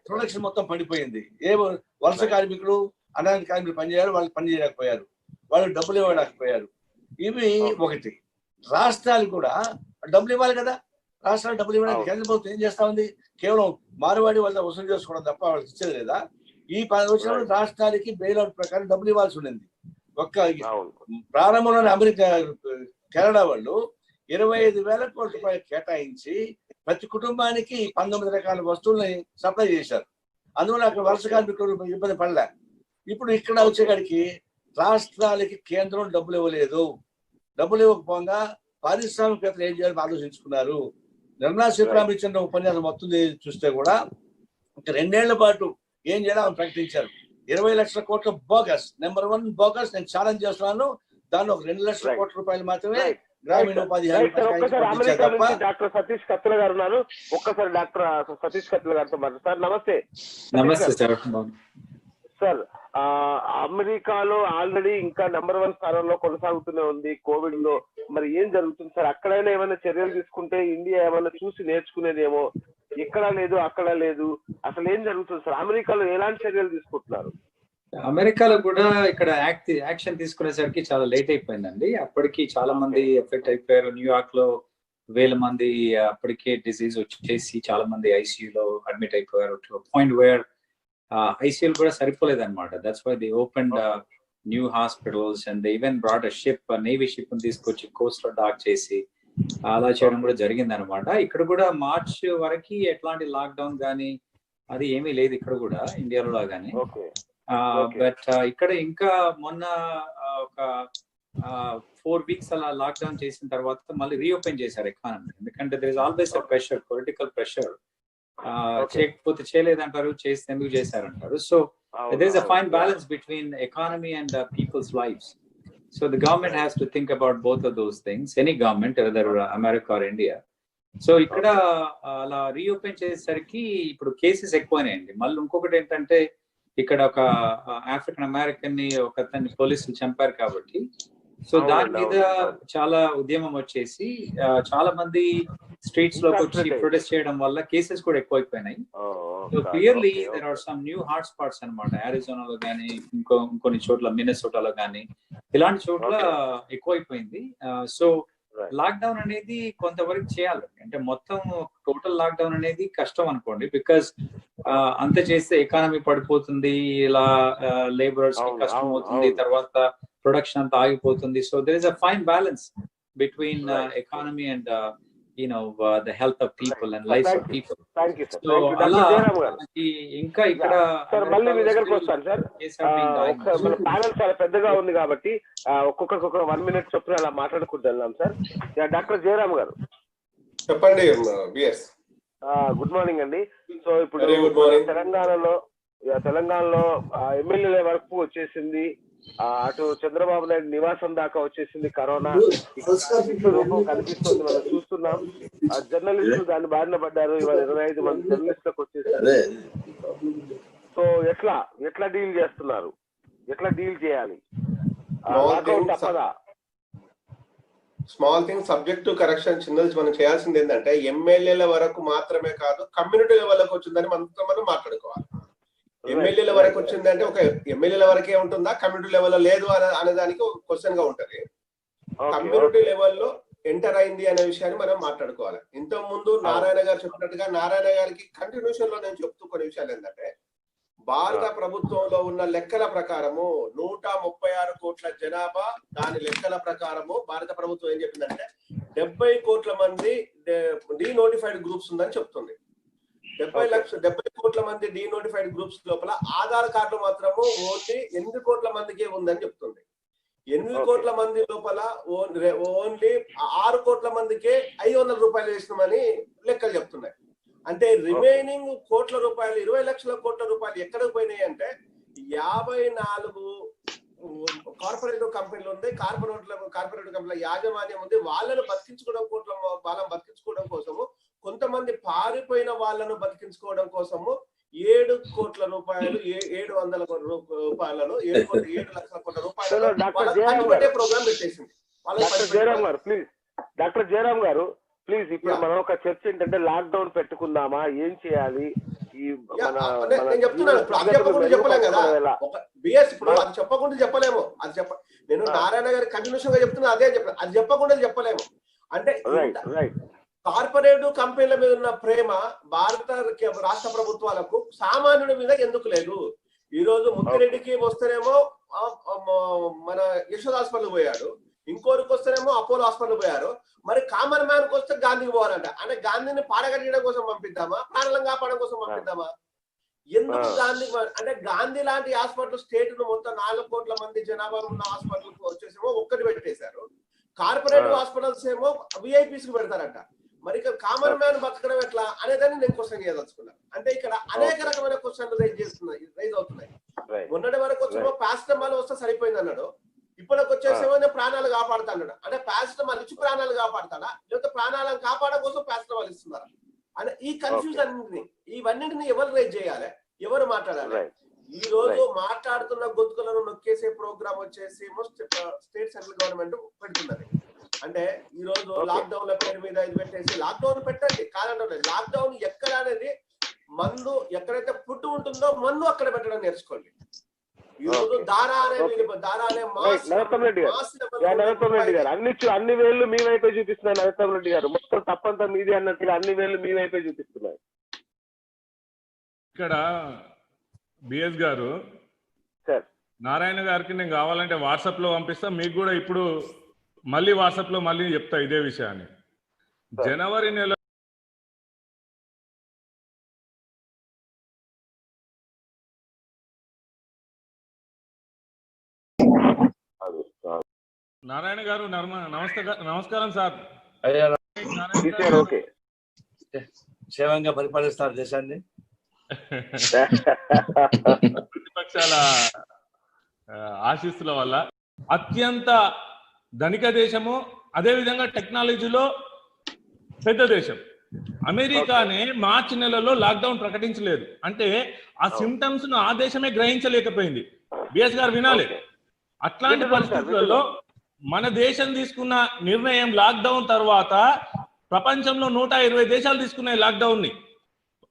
ప్రొడక్షన్ మొత్తం పడిపోయింది. వలస కార్మికులు, అనాథ కార్మికులు పనిచేయారు, వాళ్ళు పని చేయలేకపోయారు, వాళ్ళు డబ్బులు ఇవ్వలేకపోయారు. ఇవి ఒకటి. రాష్ట్రాలు కూడా డబ్బులు ఇవ్వాలి కదా, రాష్ట్రాలు డబ్బులు ఇవ్వడానికి కేంద్ర ప్రభుత్వం ఏం చేస్తా ఉంది? కేవలం మారువాడి వాళ్ళ వసూలు చేసుకోవడం తప్ప వాళ్ళకి ఇచ్చేది లేదా? ఈ 10 వచ్చిన రాష్ట్రాలకి బెయిల్అవుట్ ప్రకారం డబ్బులు ఇవ్వాల్సి ఉండింది. ప్రారంభంలోనే కెనడా వాళ్ళు 25,000 కోట్ల రూపాయలు కేటాయించి ప్రతి కుటుంబానికి 19 రకాల వస్తువుల్ని సప్లై చేశారు. అందువల్ల అక్కడ వలస కార్మికులు ఇబ్బంది పడలే. ఇప్పుడు ఇక్కడ వచ్చేకాడికి రాష్ట్రాలకి కేంద్రం డబ్బులు ఇవ్వలేదు. డబ్బులు ఇవ్వకపోగా పారిశ్రామికవేత్తలు ఏం చేయాలని ఆలోచించుకున్నారు. నిర్మలా సీతారామన్ ఇచ్చిన ఉపన్యాసం మొత్తం చూస్తే కూడా ఇంకా 2 ఏళ్ల పాటు ఏం చేయాలని ప్రకటించారు. 20 లక్షల కోట్ల బోగస్, నెంబర్ 1 బోగస్ నేను ఛాలెంజ్ చేస్తున్నాను. దానిలో 2 లక్షల కోట్ల రూపాయలు మాత్రమే గ్రామీణ ఉపాధి హామీ. డాక్టర్ సతీష్ కత్తుల గారు ఉన్నారు, ఒక్కసారి డాక్టర్ సతీష్ కత్తుల గారితో మాట్లాడు. సార్ నమస్తే. నమస్తే సార్. సార్, అమెరికాలో ఆల్రెడీ ఇంకా నెంబర్ 1 స్థానంలో కొనసాగుతూనే ఉంది కోవిడ్ లో. మరి ఏం జరుగుతుంది సార్? అక్కడైనా ఏమైనా చర్యలు తీసుకుంటే ఇండియా ఏమైనా చూసి నేర్చుకునేదేమో. ఇక్కడ లేదు, అక్కడ లేదు, అసలు ఏం జరుగుతుంది సార్? అమెరికాలో ఎలాంటి చర్యలు తీసుకుంటున్నారు? అమెరికాలో కూడా ఇక్కడ యాక్షన్ తీసుకునేసరికి చాలా లేట్ అయిపోయిందండి. అప్పటికి చాలా మంది ఎఫెక్ట్ అయిపోయారు. న్యూయార్క్ లో 1000 మంది అప్పటికే డిసీజ్ వచ్చేసి చాలా మంది ఐసీయూలో అడ్మిట్ అయిపోయారు. టు పాయింట్ వేర్ ఐసీయూలు కూడా సరిపోలేదు అనమాట. That's why they opened new hospitals and they even brought a ship, navy ship తీసుకొచ్చి కోస్ట్ లో డాక్ చేసి అలా చేయడం కూడా జరిగింది అనమాట. ఇక్కడ కూడా మార్చ్ వరకు ఎట్లాంటి లాక్డౌన్ కానీ అది ఏమీ లేదు ఇక్కడ కూడా, ఇండియాలో లాగానే. బట్ ఇక్కడ ఇంకా మొన్న ఒక 4 వీక్స్ అలా లాక్డౌన్ చేసిన తర్వాత మళ్ళీ రీఓపెన్ చేశారు ఎకానమీ. ఎందుకంటే there is always a pressure, political pressure. చేయకపోతే చేయలేదంటారు, చేస్తే ఎందుకు చేశారంటారు. So there is a fine balance between economy and people's lives. So the government has to think about both of those things, any government, whether America or India. So ఇక్కడ అలా reopen చేసేసరికి ఇప్పుడు cases ఎక్కువైనాయండి. మళ్ళీ ఇంకొకటి ఏంటంటే ఇక్కడ ఒక African American ని ఒకతన్ని పోలీసులు చంపారు కాబట్టి సో దాని మీద చాలా ఉద్యమం వచ్చేసి చాలా మంది స్ట్రీట్స్ లోకి వచ్చి ప్రొటెస్ట్ చేయడం వల్ల కేసెస్ కూడా ఎక్కువైపోయినాయి. So clearly there are some new hot spots అనమాట. అరిజోనాలో కానీ ఇంకొన్ని చోట్ల, మినెసోటాలో కానీ ఇలాంటి చోట్ల ఎక్కువైపోయింది. సో లాక్డౌన్ అనేది కొంతవరకు చేయాలి. అంటే మొత్తం టోటల్ లాక్డౌన్ అనేది కష్టం అనుకోండి, బికాస్ అంత చేస్తే ఎకానమీ పడిపోతుంది, ఇలా లేబరర్స్ కి కష్టం అవుతుంది, తర్వాత ప్రొడక్షన్ అంతా ఆగిపోతుంది. So there is a fine balance between economy and the health of people and lives of people. Thank you sir. So అలా ఇంకా ఇక్కడ మళ్ళీ మీ దగ్గరకు వస్తాను సార్. మన ప్యానెల్ చాలా పెద్దగా ఉంది కాబట్టి ఒక్కొక్కరికి 1 మినిట్ చొప్పున అలా మాట్లాడుకుంటున్నాం సార్. డాక్టర్ జయరామ్ గారు చెప్పండి. గుడ్ మార్నింగ్ అండి. సో ఇప్పుడు తెలంగాణలో ఎమ్మెల్యేల వరకు వచ్చేసింది, అటు చంద్రబాబు నాయుడు నివాసం దాకా వచ్చేసింది కరోనా. రూపం కనిపిస్తుంది, మనం చూస్తున్నాం. జర్నలిస్టులు దాన్ని బారిన పడ్డారు. ఇవాళ 25 మంది జర్నలిస్టులకు వచ్చేసారు. సో ఎట్లా డీల్ చేస్తున్నారు? ఎట్లా డీల్ చేయాలి? తప్పదా? Small thing subject to correction చిన్నది మనం చేయాల్సింది ఏంటంటే ఎమ్మెల్యేల వరకు మాత్రమే కాదు, కమ్యూనిటీ లెవెల్కి వచ్చిందని మనం మాట్లాడుకోవాలి. ఎమ్మెల్యేల వరకు వచ్చిందంటే ఒక ఎమ్మెల్యేల వరకే ఉంటుందా, కమ్యూనిటీ లెవెల్లో లేదు అనే దానికి క్వశ్చన్ గా ఉంటది. కమ్యూనిటీ లెవెల్లో ఎంటర్ అయింది అనే విషయాన్ని మనం మాట్లాడుకోవాలి. ఇంతకు ముందు నారాయణ గారు చెప్పినట్టుగా నారాయణ గారికి కంటిన్యూషన్ లో నేను చెప్తూ కొన్ని విషయాలు ఏంటంటే భారత ప్రభుత్వంలో ఉన్న లెక్కల ప్రకారము 136 కోట్ల జనాభా, దాని లెక్కల ప్రకారము భారత ప్రభుత్వం ఏం చెప్పిందంటే 70 కోట్ల మంది డీనోటిఫైడ్ గ్రూప్స్ ఉందని చెప్తుంది. 70 కోట్ల మంది డీనోటిఫైడ్ గ్రూప్స్ లోపల ఆధార్ కార్డులు మాత్రము ఓన్లీ 8 కోట్ల మందికి ఉందని చెప్తుంది. 8 కోట్ల మంది లోపల ఓన్లీ 6 కోట్ల మందికే 500 రూపాయలు వేసినామని లెక్కలు చెప్తున్నాయి. అంటే రిమైనింగ్ కోట్ల రూపాయలు, 20 లక్షల కోట్ల రూపాయలు ఎక్కడికి పోయినాయి అంటే 54 కార్పొరేటివ్ కంపెనీలు ఉంది, కార్పొరేటివ్ కంపెనీల యాజమాన్యం ఉంది. వాళ్ళను బతికించుకోవడం కోసము, కొంతమంది పారిపోయిన వాళ్ళను బతికించుకోవడం కోసము 7 కోట్ల రూపాయలు, 700 కోట్ల రూపాయలను 7 లక్షల కోట్ల రూపాయలు ప్రోగ్రామ్ పెట్టేసింది. డాక్టర్ జయరామ్ గారు ప్లీజ్, ఇప్పుడు మనం ఒక చర్చ ఏంటంటే లాక్డౌన్ పెట్టుకుందామా, ఏం చేయాలి? నేను చెప్తున్నాను, ఇప్పుడు అది చెప్పకుండా చెప్పలేం కదా బిఎస్, ఇప్పుడు అది చెప్పకుండా చెప్పలేము. నేను నారాయణ గారి కంటిన్యూషన్ గా చెప్తున్నా, అదే చెప్పాను, అది చెప్పకుండా చెప్పలేము. అంటే కార్పొరేటివ్ కంపెనీల మీద ఉన్న ప్రేమ భారత రాష్ట్ర ప్రభుత్వాలకు సామాన్యుడి మీద ఎందుకు లేదు? ఈ రోజు ముత్తిరెడ్డికి వస్తేనేమో మన యశోద హాస్పిటల్ పోయాడు, ఇంకోరికి వస్తేనేమో అపోలో హాస్పిటల్ పోయారు. మరి కామన్ మ్యాన్ కి వస్తే గాంధీకి పోవాలంట. అంటే గాంధీని పాడగట్టడం కోసం పంపిద్దామా, ప్రాణాలను కాపాడడం కోసం పంపిద్దామా? ఎందుకు గాంధీ? అంటే గాంధీ లాంటి హాస్పిటల్ స్టేట్ ను మొత్తం 4 కోట్ల మంది జనాభా ఉన్న హాస్పిటల్ వచ్చేసేమో ఒక్కటి పెట్టేశారు. కార్పొరేటివ్ హాస్పిటల్స్ ఏమో విఐపీస్ కి పెడతారంట. మరి ఇక్కడ కామన్ మ్యాన్ బతకడం ఎట్లా అనేదాన్ని నేను క్వశ్చన్ చేయదలుచుకున్నాను. అంటే ఇక్కడ అనేక రకమైన క్వశ్చన్లు రైజ్ అవుతున్నాయి. మొన్నటి వరకు వచ్చేమో పారాసిటమాల్ వస్తే సరిపోయింది అన్నాడు, ఇప్పటికి వచ్చేసేమో ప్రాణాలు కాపాడుతా అన్నాడు. అంటే పారాసిటమాల్ ఇచ్చి ప్రాణాలు కాపాడుతాడా, లేకపోతే ప్రాణాలను కాపాడడం కోసం పారాసిటమాల్ ఇస్తున్నారా అంటే ఈ కన్ఫ్యూజన్ ఇవన్నింటిని ఎవరు రైజ్ చేయాలి, ఎవరు మాట్లాడాలి? ఈ రోజు మాట్లాడుతున్న గొంతుకలను నొక్కేసే ప్రోగ్రామ్ వచ్చేసి స్టేట్ సెంట్రల్ గవర్నమెంట్ పెడుతున్నది. అంటే ఈ రోజు లాక్డౌన్ పేరు మీద ఇది పెట్టేసి లాక్డౌన్ పెట్టండి కాదంటే, లాక్డౌన్ ఎక్కడ అనేది మందు ఎక్కడైతే ఫుడ్ ఉంటుందో మందు అక్కడ పెట్టడం నేర్చుకోండి. ఈ రోజు నరోత్తమ్ రెడ్డి గారు అన్ని వేళ్ళు మీ వైపే చూపిస్తున్నారు. నరోత్తమ్ రెడ్డి గారు మొత్తం తప్పంతా మీది అన్నట్టుగా అన్ని వేళ్ళు మీ వైపే చూపిస్తున్నారు. ఇక్కడ బిఎస్ గారు నారాయణ గారికి నేను కావాలంటే వాట్సాప్ లో పంపిస్తా, మీకు కూడా ఇప్పుడు మళ్ళీ వాట్సాప్ లో మళ్ళీ చెప్తా ఇదే విషయాన్ని. జనవరి నెల నారాయణ గారు నమస్కారం సార్. క్షేమంగా పరిపాలిస్తారు దేశాన్ని. ప్రతిపక్షాల ఆశీస్సుల వల్ల అత్యంత ధనిక దేశము, అదే విధంగా టెక్నాలజీలో పెద్ద దేశం అమెరికానే మార్చి నెలలో లాక్డౌన్ ప్రకటించలేదు. అంటే ఆ సిమ్టమ్స్ ను ఆ దేశమే గ్రహించలేకపోయింది. బిఎస్ గారు వినాలి. అట్లాంటి పరిస్థితులలో మన దేశం తీసుకున్న నిర్ణయం లాక్డౌన్ తర్వాత ప్రపంచంలో 120 దేశాలు తీసుకున్నాయి లాక్డౌన్ ని.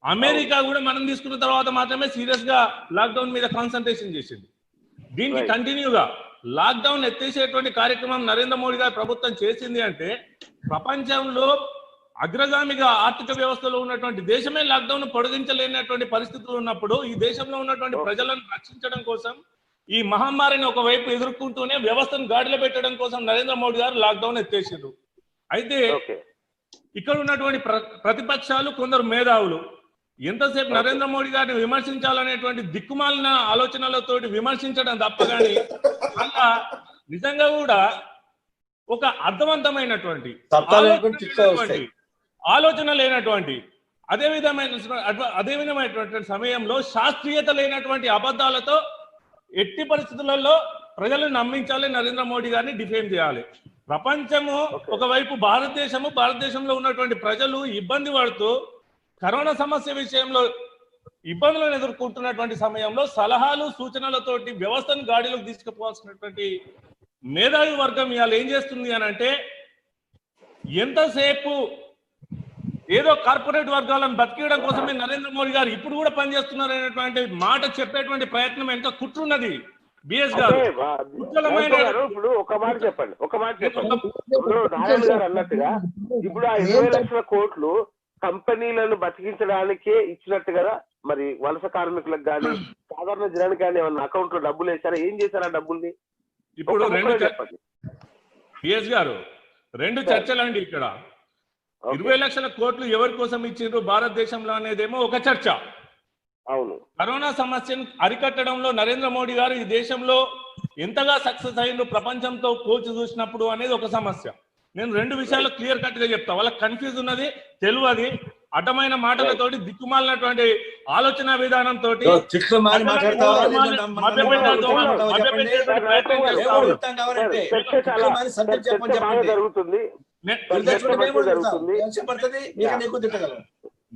అమెరికా కూడా మనం తీసుకున్న తర్వాత మాత్రమే సీరియస్ గా లాక్డౌన్ మీద కాన్సన్ట్రేషన్ చేసింది. దీనికి కంటిన్యూగా లాక్డౌన్ ఎత్తేసేటువంటి కార్యక్రమం నరేంద్ర మోడీ గారి ప్రభుత్వం చేసింది అంటే ప్రపంచంలో అగ్రగామిగా ఆర్థిక వ్యవస్థలో ఉన్నటువంటి దేశమే లాక్డౌన్ పొడిగించలేనటువంటి పరిస్థితులు ఉన్నప్పుడు ఈ దేశంలో ఉన్నటువంటి ప్రజలను రక్షించడం కోసం ఈ మహమ్మారిని ఒకవైపు ఎదుర్కొంటూనే వ్యవస్థను గాడిలో పెట్టడం కోసం నరేంద్ర మోడీ గారు లాక్డౌన్ ఎత్తేసారు. అయితే ఇక్కడ ఉన్నటువంటి ప్రతిపక్షాలు కొందరు మేధావులు ఎంతసేపు నరేంద్ర మోడీ గారిని విమర్శించాలనేటువంటి దిక్కుమాలిన ఆలోచనలతోటి విమర్శించడం తప్ప కానీ అలా నిజంగా కూడా ఒక అర్థవంతమైనటువంటి ఆలోచన లేనటువంటి అదే విధమైనటువంటి సమయంలో శాస్త్రీయత లేనటువంటి అబద్ధాలతో ఎట్టి పరిస్థితులలో ప్రజలను నమ్మించాలి, నరేంద్ర మోడీ గారిని డిఫేమ్ చేయాలి. ప్రపంచము ఒకవైపు భారతదేశంలో ఉన్నటువంటి ప్రజలు ఇబ్బంది పడుతూ కరోనా సమస్య విషయంలో ఇబ్బందులను ఎదుర్కొంటున్నటువంటి సమయంలో సలహాలు సూచనలతోటి వ్యవస్థను గాడిలోకి తీసుకుపోవాల్సినటువంటి మేధావి వర్గం ఇవాళ ఏం చేస్తుంది అని అంటే ఎంతసేపు ఏదో కార్పొరేట్ వర్గాలను బతికేయడం కోసమే నరేంద్ర మోడీ గారు ఇప్పుడు కూడా పనిచేస్తున్నారు అనేటువంటి మాట చెప్పేటువంటి ప్రయత్నం ఎంత కుట్రున్నది. బిఎస్ గారు ఇప్పుడు ఒక మాట చెప్పండి ఇప్పుడు నారాయణ గారు అన్నట్టుగా ఇప్పుడు ఆ 20 లక్షల కోట్లు కంపెనీలను బతికించడానికే ఇచ్చినట్టు కదా, మరి వలస కార్మికులకు కానీ సాధారణ జనానికి కానీ ఏమన్నా అకౌంట్ లో డబ్బులు వేసారా, ఏం చేశారా డబ్బుల్ని? ఇప్పుడు బిఎస్ గారు 2 చర్చలండి ఇక్కడ. 20 లక్షల కోట్లు ఎవరి కోసం ఇచ్చిండ్రు భారతదేశంలో అనేదేమో ఒక చర్చ. అవును, కరోనా సమస్యను అరికట్టడంలో నరేంద్ర మోడీ గారు ఈ దేశంలో ఎంతగా సక్సెస్ అయ్యిండ్రు ప్రపంచంతో పోల్చి చూసినప్పుడు అనేది ఒక సమస్య. నేను 2 విషయాలు క్లియర్ కట్ గా చెప్తా. వాళ్ళకి కన్ఫ్యూజ్ ఉన్నది, తెలియదు. అడ్డమైన మాటలతోటి దిక్కుమాలినటువంటి ఆలోచన విధానంతో తిట్లు మారి మాట్లాడతావా జరుగుతుంది.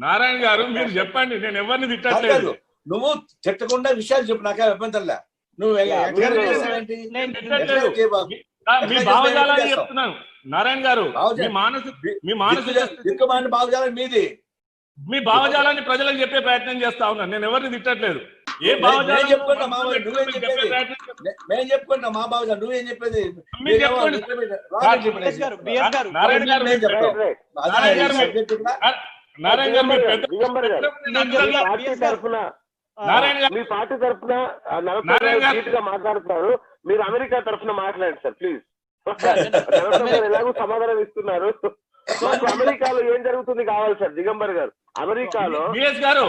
నారాయణ గారు మీరు చెప్పండి, నేను ఎవరిని తిట్టట్లేదు. నువ్వు తిట్టకుండా విషయాలు చెప్పు, నాకే అభ్యంతరంలే. నువ్వు మీ భావజాలాన్ని చెప్తున్నాను నారాయణ గారు. మీ మానసిక భావజాలం మీది. మీ భావజాలాన్ని ప్రజలకు చెప్పే ప్రయత్నం చేస్తా ఉన్నాను, నేను ఎవరిని తిట్టట్లేదు. ఏ భావజాలం చెప్పుకుంటా మేము చెప్పుకుంటా మా భావజాలం, నువ్వేం చెప్పేది? మీ పార్టీ తరఫున మాట్లాడుతున్నారు, మీరు అమెరికా తరఫున మాట్లాడండి సార్ ప్లీజ్. ఎలాగో సమాధానం ఇస్తున్నారు. అమెరికాలో ఏం జరుగుతుంది కావాలి సార్ దిగంబర్ గారు? అమెరికాలో బిఎస్ గారు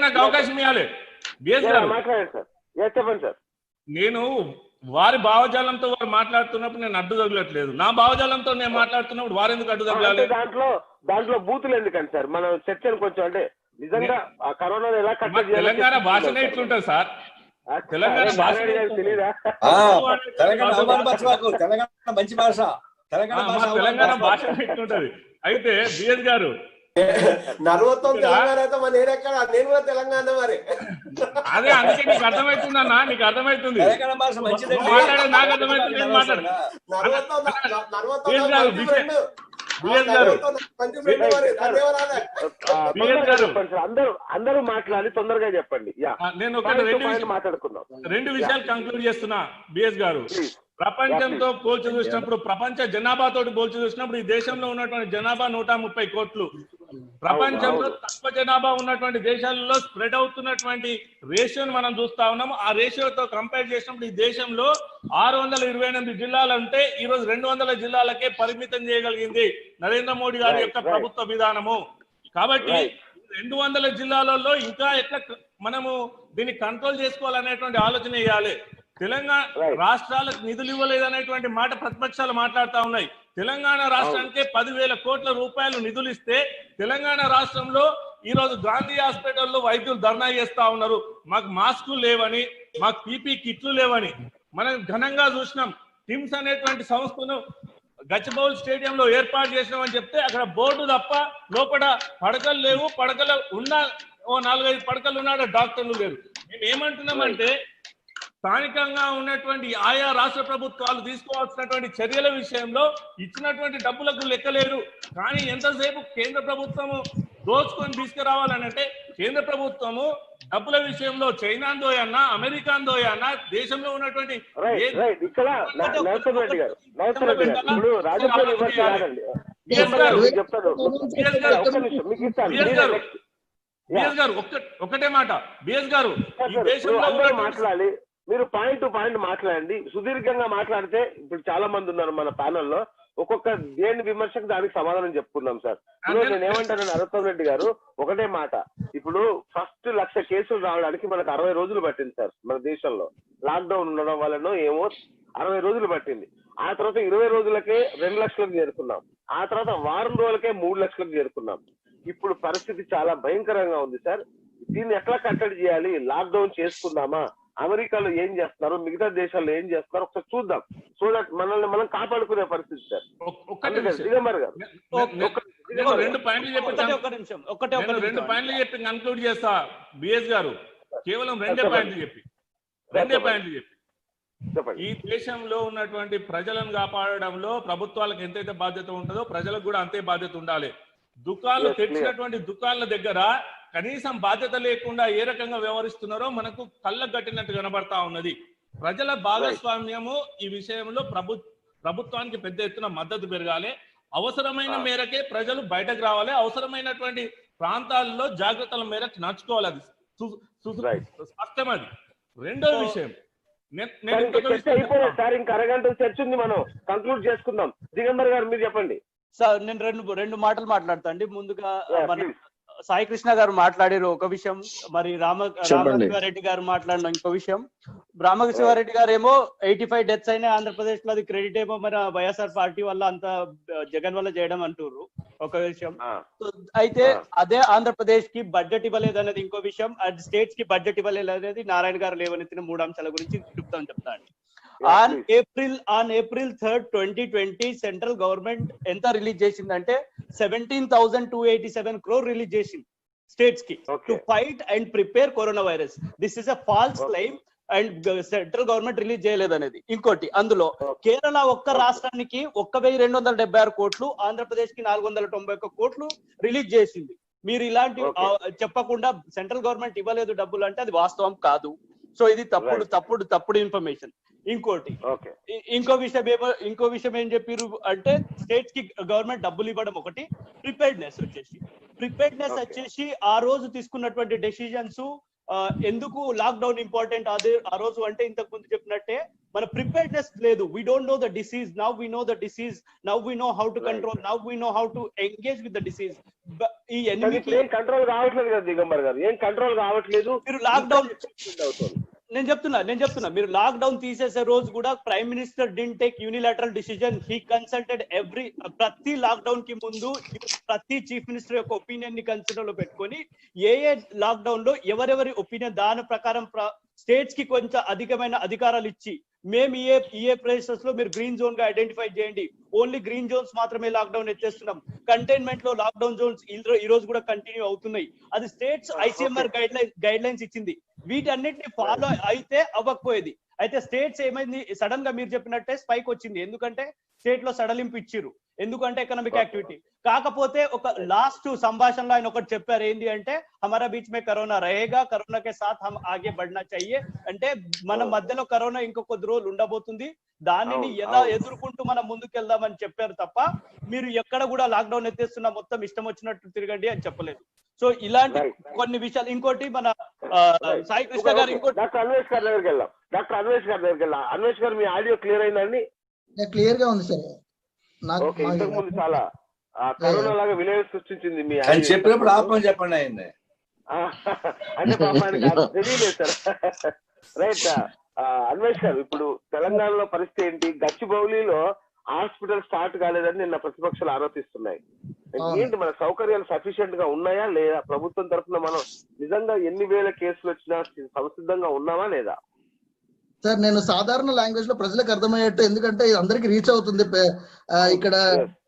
నాకు అవకాశం ఇవ్వాలి. బిఎస్ గారు మాట్లాడండి సార్. చెప్పండి సార్. నేను వారి భావజాలంతో వారు మాట్లాడుతున్నప్పుడు నేను అడ్డు తగలట్లేదు, నా భావజాలంతో నేను మాట్లాడుతున్నప్పుడు వారు ఎందుకు అడ్డు తగలాలి? దాంట్లో బూతులు ఎందుకండి సార్? మనం చర్చను కొంచెం అంటే నిజంగా ఆ కరోనా ఎలా కట్టడి చేయాలి? తెలంగాణ భాషనే ఇట్లుంటది సార్. తెలంగాణ భాష తెలీదా? తెలంగాణ మంచి భాష, తెలంగాణ భాష ఇట్లుంటది. అయితే బిఎస్ గారు నర్వత్వం తెలంగాణ అయితే మన ఏరెక్కడ, నేను కూడా తెలంగాణ మరి. అదే అందుకే నీకు అర్థమవుతుందన్నా, నీకు అర్థమవుతుంది. మాట్లాడే నాకు అర్థమవుతుంది, నేను మాట్లాడు. అందరూ మాట్లాడి తొందరగా చెప్పండి. నేను ఒక రెండు విషయాలు కంక్లూడ్ చేస్తున్నా బిఎస్ గారు. ప్రపంచంతో పోల్చి చూసినప్పుడు, ప్రపంచ జనాభాతో పోల్చి చూసినప్పుడు ఈ దేశంలో ఉన్నటువంటి జనాభా 130 కోట్లు. ప్రపంచంలో తక్కువ జనాభా ఉన్నటువంటి దేశాలలో స్ప్రెడ్ అవుతున్నటువంటి రేషియోని మనం చూస్తా ఉన్నాము. ఆ రేషియోతో కంపేర్ చేసినప్పుడు ఈ దేశంలో 628 జిల్లాలు ఉంటే ఈ రోజు 200 జిల్లాలకే పరిమితం చేయగలిగింది నరేంద్ర మోడీ గారి యొక్క ప్రభుత్వ విధానము. కాబట్టి 200 జిల్లాలలో ఇంకా ఎట్లా మనము దీన్ని కంట్రోల్ చేసుకోవాలనేటువంటి ఆలోచన చేయాలి. తెలంగాణ రాష్ట్రాలకు నిధులు ఇవ్వలేదనేటువంటి మాట ప్రతిపక్షాలు మాట్లాడుతూ ఉన్నాయి. తెలంగాణ రాష్ట్రానికే 10,000 కోట్ల రూపాయలు నిధులు ఇస్తే తెలంగాణ రాష్ట్రంలో ఈ రోజు గాంధీ హాస్పిటల్లో వైద్యులు ధర్నా చేస్తా ఉన్నారు, మాకు మాస్కులు లేవని, మాకు పీపీ కిట్లు లేవని. మనం ఘనంగా చూసినాం. టిమ్స్ అనేటువంటి సంస్థను గచ్చిబౌల్ స్టేడియంలో ఏర్పాటు చేసినామని చెప్తే అక్కడ బోర్డు తప్ప లోపల పడకలు లేవు, పడకలు ఉన్న 4-5 పడకలు ఉన్నాడు, డాక్టర్లు లేరు. మేము ఏమంటున్నామంటే స్థానికంగా ఉన్నటువంటి ఆయా రాష్ట్ర ప్రభుత్వాలు తీసుకోవాల్సినటువంటి చర్యల విషయంలో ఇచ్చినటువంటి డబ్బులకు లెక్కలేదు. కానీ ఎంతసేపు కేంద్ర ప్రభుత్వము దోచుకొని తీసుకురావాలని అంటే కేంద్ర ప్రభుత్వము డబ్బుల విషయంలో చైనాతో అన్నా అమెరికాతో అన్నా దేశంలో ఉన్నటువంటి ఒకటే మాట బిఎస్ గారు, ఈ దేశంలో మాట్లాడాలి. మీరు పాయింట్ టు పాయింట్ మాట్లాడండి. సుదీర్ఘంగా మాట్లాడితే ఇప్పుడు చాలా మంది ఉన్నారు మన ప్యానెల్లో, ఒక్కొక్క దేని విమర్శకు దానికి సమాధానం చెప్పుకుందాం సార్. నేను ఏమంటాను నరోత్తమ్ రెడ్డి గారు, ఒకటే మాట. ఇప్పుడు ఫస్ట్ 1,00,000 కేసులు రావడానికి మనకు 60 రోజులు పట్టింది సార్. మన దేశంలో లాక్డౌన్ ఉండడం వలన ఏమో 60 రోజులు పట్టింది. ఆ తర్వాత 20 రోజులకే 2 లక్షలకు చేరుకున్నాం. ఆ తర్వాత వారం రోజులకే 3 లక్షలకు చేరుకున్నాం. ఇప్పుడు పరిస్థితి చాలా భయంకరంగా ఉంది సార్. దీన్ని ఎట్లా కట్టడి చేయాలి? లాక్డౌన్ చేసుకుందామా? అమెరికాలో ఏం చేస్తున్నారు, మిగతా దేశాల్లో ఏం చేస్తున్నారు ఒకసారి చూద్దాం. సో దట్ మనల్ని మనం కాపాడుకునే పరిస్థితి సార్. దిగంబర్ గారు 2 పాయింట్లు చెప్పి కన్క్లూడ్ చేస్తా. బిఎస్ గారు కేవలం 2 పాయింట్లు చెప్పి ఈ దేశంలో ఉన్నటువంటి ప్రజలను కాపాడడంలో ప్రభుత్వాలకు ఎంతైతే బాధ్యత ఉంటుందో ప్రజలకు కూడా అంతే బాధ్యత ఉండాలి. దుకాణాలు తెచ్చినటువంటి దుకాణాల దగ్గర కనీసం బాధ్యత లేకుండా ఏ రకంగా వ్యవహరిస్తున్నారో మనకు కళ్ళకు కట్టినట్టు కనబడతా ఉన్నది. ప్రజల భాగస్వామ్యము ఈ విషయంలో ప్రభుత్వానికి పెద్ద ఎత్తున మద్దతు పెరగాలి. అవసరమైన మేరకే ప్రజలు బయటకు రావాలి. అవసరమైనటువంటి ప్రాంతాల్లో జాగ్రత్తల మేరకు నడుచుకోవాలి. అది స్పష్టం. అది రెండో విషయం. సార్ ఇంకా అరగంట చర్చ ఉంది, మనం కంక్లూడ్ చేసుకుందాం. దిగంబర్ గారు మీరు చెప్పండి సార్. నేను రెండు మాటలు మాట్లాడతా అండి. ముందుగా సాయి కృష్ణ గారు మాట్లాడారు ఒక విషయం, మరి రామకృష్ణారెడ్డి గారు మాట్లాడిన ఇంకో విషయం. రామకృష్ణారెడ్డి గారు ఏమో 85 డెత్స్ అయినా ఆంధ్రప్రదేశ్ లో అది క్రెడిట్ ఏమో మన వైఎస్ఆర్ పార్టీ వల్ల అంత జగన్ వల్ల చేయడం అంటారు. ఒక విషయం. అయితే అదే ఆంధ్రప్రదేశ్ కి బడ్జెట్ ఇవ్వలేదు అనేది ఇంకో విషయం, అది స్టేట్స్ కి బడ్జెట్ ఇవ్వలేదు అనేది నారాయణ గారు లేవనెత్తిన 3 అంశాల గురించి చెప్తాను. On April 3rd, 2020 central government ఎంత రిలీజ్ చేసిందంటే 17,287 crore రిలీజ్ చేసింది స్టేట్స్ కి to fight and prepare corona virus. This is a false claim and central government release చేయలేదు అనేది. ఇంకోటి, అందులో కేరళ ఒక్క రాష్ట్రానికి 1,276 కోట్లు, ఆంధ్రప్రదేశ్ కి 491 కోట్లు రిలీజ్ చేసింది. మీరు ఇలాంటి చెప్పకుండా సెంట్రల్ గవర్నమెంట్ ఇవ్వలేదు డబ్బులు అంటే అది వాస్తవం కాదు. సో ఇది తప్పుడు ఇన్ఫర్మేషన్. ఇంకోటి, ఇంకో విషయం ఏం చెప్పారు అంటే స్టేట్స్ కి గవర్నమెంట్ డబ్బులు ఇవ్వడం ఒకటి, ప్రిపేర్డ్నెస్ వచ్చేసి ఆ రోజు తీసుకున్నటువంటి డెసిషన్స్ ఎందుకు లాక్డౌన్ ఇంపార్టెంట్ ఆ రోజు అంటే ఇంతకు ముందు చెప్పినట్టే మన ప్రిపేర్డ్నెస్ లేదు. We don't know the disease, now we know the disease, now we know how to control, now we know how to engage with the disease. ఈ ఎనిమిది కంట్రోల్ కావట్లేదు కదా దిగంబర్ గారు, ఏం కంట్రోల్ కావట్లేదు. మీరు లాక్డౌన్ నేను చెప్తున్నా మీరు లాక్డౌన్ తీసేసే రోజు కూడా prime minister did take unilateral decision. He consulted ప్రతి లాక్డౌన్ కి ముందు ప్రతి చీఫ్ మినిస్టర్ యొక్క ఒపీనియన్ ని కన్సిడర్ లో పెట్టుకొని ఏ లాక్డౌన్ లో ఎవరెవరి ఒపీనియన్ దాని ప్రకారం స్టేట్స్ కి కొంచెం అధికమైన అధికారాలు ఇచ్చి మేము ఏ ప్లేసెస్ లో మీరు గ్రీన్ జోన్ గా ఐడెంటిఫై చేయండి, ఓన్లీ గ్రీన్ జోన్స్ మాత్రమే లాక్డౌన్ ఎత్తేస్తున్నాం, కంటైన్మెంట్ లో లాక్డౌన్ జోన్స్ ఈ రోజు కూడా కంటిన్యూ అవుతున్నాయి. అది స్టేట్స్ ICMR గైడ్ లైన్స్ ఇచ్చింది. వీటన్నిటిని ఫాలో అయితే అవ్వకపోయేది. అయితే స్టేట్స్ ఏమైంది, సడన్ గా మీరు చెప్పినట్టే స్పైక్ వచ్చింది. ఎందుకంటే స్టేట్ లో సడలింపు ఇచ్చిర్రు, ఎందుకంటే ఎకనామిక్ యాక్టివిటీ. కాకపోతే ఒక లాస్ట్ సంభాషణలో ఆయన ఒకటి చెప్పారు, ఏంటి అంటే హమారా బీచ్ మే కరోనా రహేగా, కరోనా కే సాత్ హమ్ ఆగే బడ్నా చాహియే. అంటే మన మధ్యలో కరోనా ఇంకో కొద్ది రోజులు ఉండబోతుంది, దానిని ఎలా ఎదుర్కొంటూ మనం ముందుకెళ్దామని చెప్పారు తప్ప మీరు ఎక్కడ కూడా లాక్డౌన్ ఎత్తేస్తున్నా మొత్తం ఇష్టం వచ్చినట్టు తిరగండి అని చెప్పలేదు. సో ఇలాంటి కొన్ని విషయాలు. ఇంకోటి, మన సాయి కృష్ణ గారు ఇంకోటి డాక్టర్ అన్వేష్ గారి దగ్గరికి వెళ్దాం. అన్వేష్ గారు మీ ఆడియో క్లియర్ అయిందండి? క్లియర్ గా ఉంది సార్. ఇంతకు ముందు చాలా కరోనా లాగా విలేజ్ సృష్టించింది మీ చెప్పినప్పుడు ఆపమని చెప్పండి అయింది అంటే పాపానికి తెలియలేదు సార్. రైట్. అన్వేష్ గారు, ఇప్పుడు తెలంగాణలో పరిస్థితి ఏంటి? గచ్చిబౌలిలో హాస్పిటల్ స్టార్ట్ కాలేదని నిన్న ప్రతిపక్షాలు ఆరోపిస్తున్నాయి. ఏంటి, మన సౌకర్యాలు సఫిషియెంట్ గా ఉన్నాయా లేదా? ప్రభుత్వం తరఫున మనం నిజంగా ఎన్ని వేల కేసులు వచ్చినా సంసిద్ధంగా ఉన్నామా లేదా? సార్, నేను సాధారణ లాంగ్వేజ్ లో ప్రజలకు అర్థమయ్యేట్టు, ఎందుకంటే అందరికి రీచ్ అవుతుంది. ఇక్కడ